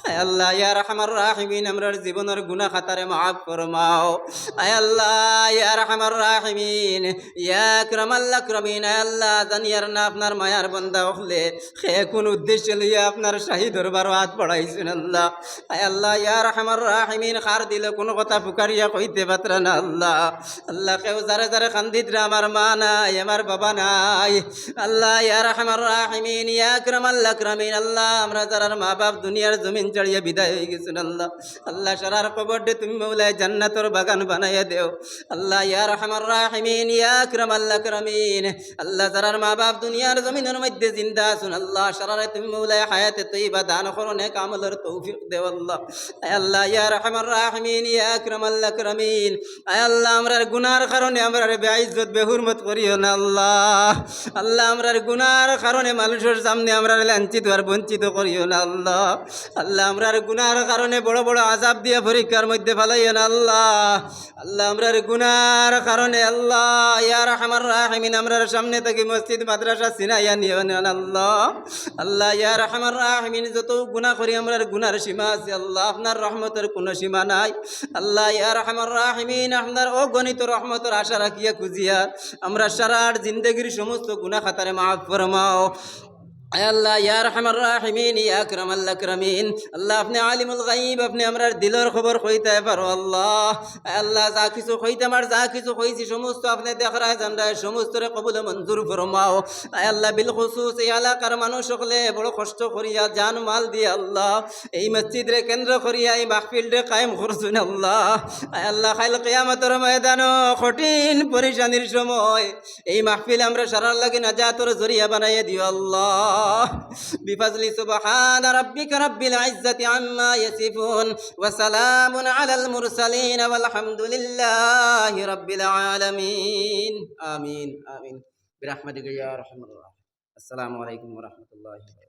আয় আল্লাহ ইয়া আরহামার রাহিমিন আমরার জীবনের গুনাহ খাতারে মাফ ফরমাও আয় আল্লাহ ইয়া আরহামার রাহিমিন ইয়া আকরামাল আকরামিন আয় আল্লাহ জানিয়ার না আপনার মায়ার বান্দা হলে সে কোন উদ্দেশ্য লইয়া আপনার শাহী দরবার হাত পড়াইছেন আল্লাহ। আয় আল্লাহ ইয়া রাহমার রাহিমিন, খার দিলে কোনো কথা ফুকারিয়া কইতে পাত্রা না আল্লাহ। আল্লাহ কেউ যারে যারে খান্দিতরা, আমার মা নাই, আমার বাবা নাই আল্লাহ। ইয়া রাহমার রাহিমিন ইয়া আকরামাল আকরামিন আল্লাহ, আমরা যারার মা বাপ দুনিয়ার জমিন ছাড়িয়ে বিদায় হয়ে গেছেন আল্লাহ। আল্লাহ সারার কবর দে তুমি মৌলায় জান্নাতর বাগান বানাইয়া দেও আল্লাহ। ইয়া রাহমার রাহিমিন ইয়া আকরামাল আকরামিন আল্লাহ, যারার মা বাপ দুনিয়ার জমিনের মধ্যে জিন্দা আছেন আল্লাহ, সারারে তুমি মৌলায় হায়াতে তৈবা দান করো, নেক আমলের তৌফিক দেও আল্লাহ। আয় আল্লাহ ইয়া রাহমার রাহিমিন ইয়া আকরামাল আকরামিন, আয় আল্লাহ আমরার গুনার কারণে আমরার বেইজ্জত বেহুরমত করিও না আল্লাহ। আল্লাহ আমরার গুনার কারণে মানুষের সামনে আমরার লাঞ্ছিত আর বঞ্চিত করিও না আল্লাহ। আল্লাহ আমরার গুনার কারণে বড় বড় আযাব দিয়ে পরীক্ষার মধ্যে ফেলাইও না আল্লাহ। আল্লাহ আমরার গুনার কারণে আল্লাহ ইয়া রাহমার রাহিমিন আমরার সামনে থেকে মসজিদ মাদ্রাসা ছিনাইয়া নিও না আল্লাহ। আল্লাহ ইয়া রাহমার রাহিমিন, যত গুনাহ করি আমরার গুনার সীমা আছে আল্লাহ, আপনার রহমতের কোনো সীমা নাই আল্লাহ। ইয়া রাহমার রাহিমিন, আপনার অগণিত রহমতের আশা রাখিয়া খুঁজিয়া আমরা সারার জিন্দগির সমস্ত গুনাহ খাতারে মাফ ফরমাও। আয় আল্লাহ ইয়া আরহামার রাহিমিন ইয়া আকরামাল আকরামিন আল্লাহ, আপনি আলিমুল গায়ব, আপনি আমরার দিলের খবর কইতে পারো আল্লাহ। আয় আল্লাহ যা কিছু কইতে আমার যা কিছু কইছি সমস্ত আপনি দেখরায় জানরায় সমস্তরে কবুল মঞ্জুর ফরমাও। আয় আল্লাহ বিল খুসুস এই এলাকার মানুষ সকলে বড় কষ্ট করিয়া জান মাল দিয়ে আল্লাহ এই মসজিদরে কেন্দ্র করিয়া এই মাহফিলরে কায়েম করছুন আল্লাহ। আয় আল্লাহ কাল কিয়ামতের ময়দানও কঠিন পরেশানির সময় এই মাহফিল আমরা সারার লাগি নাজাতের জরিয়া বানাইয়া দিও আল্লাহ। بفضل سبحان ربك رب العزة عما يصفون وسلام على المرسلين والحمد لله رب العالمين آمين آمين برحمتك يا أرحم الراحمين. السلام عليكم ورحمة الله وبركاته.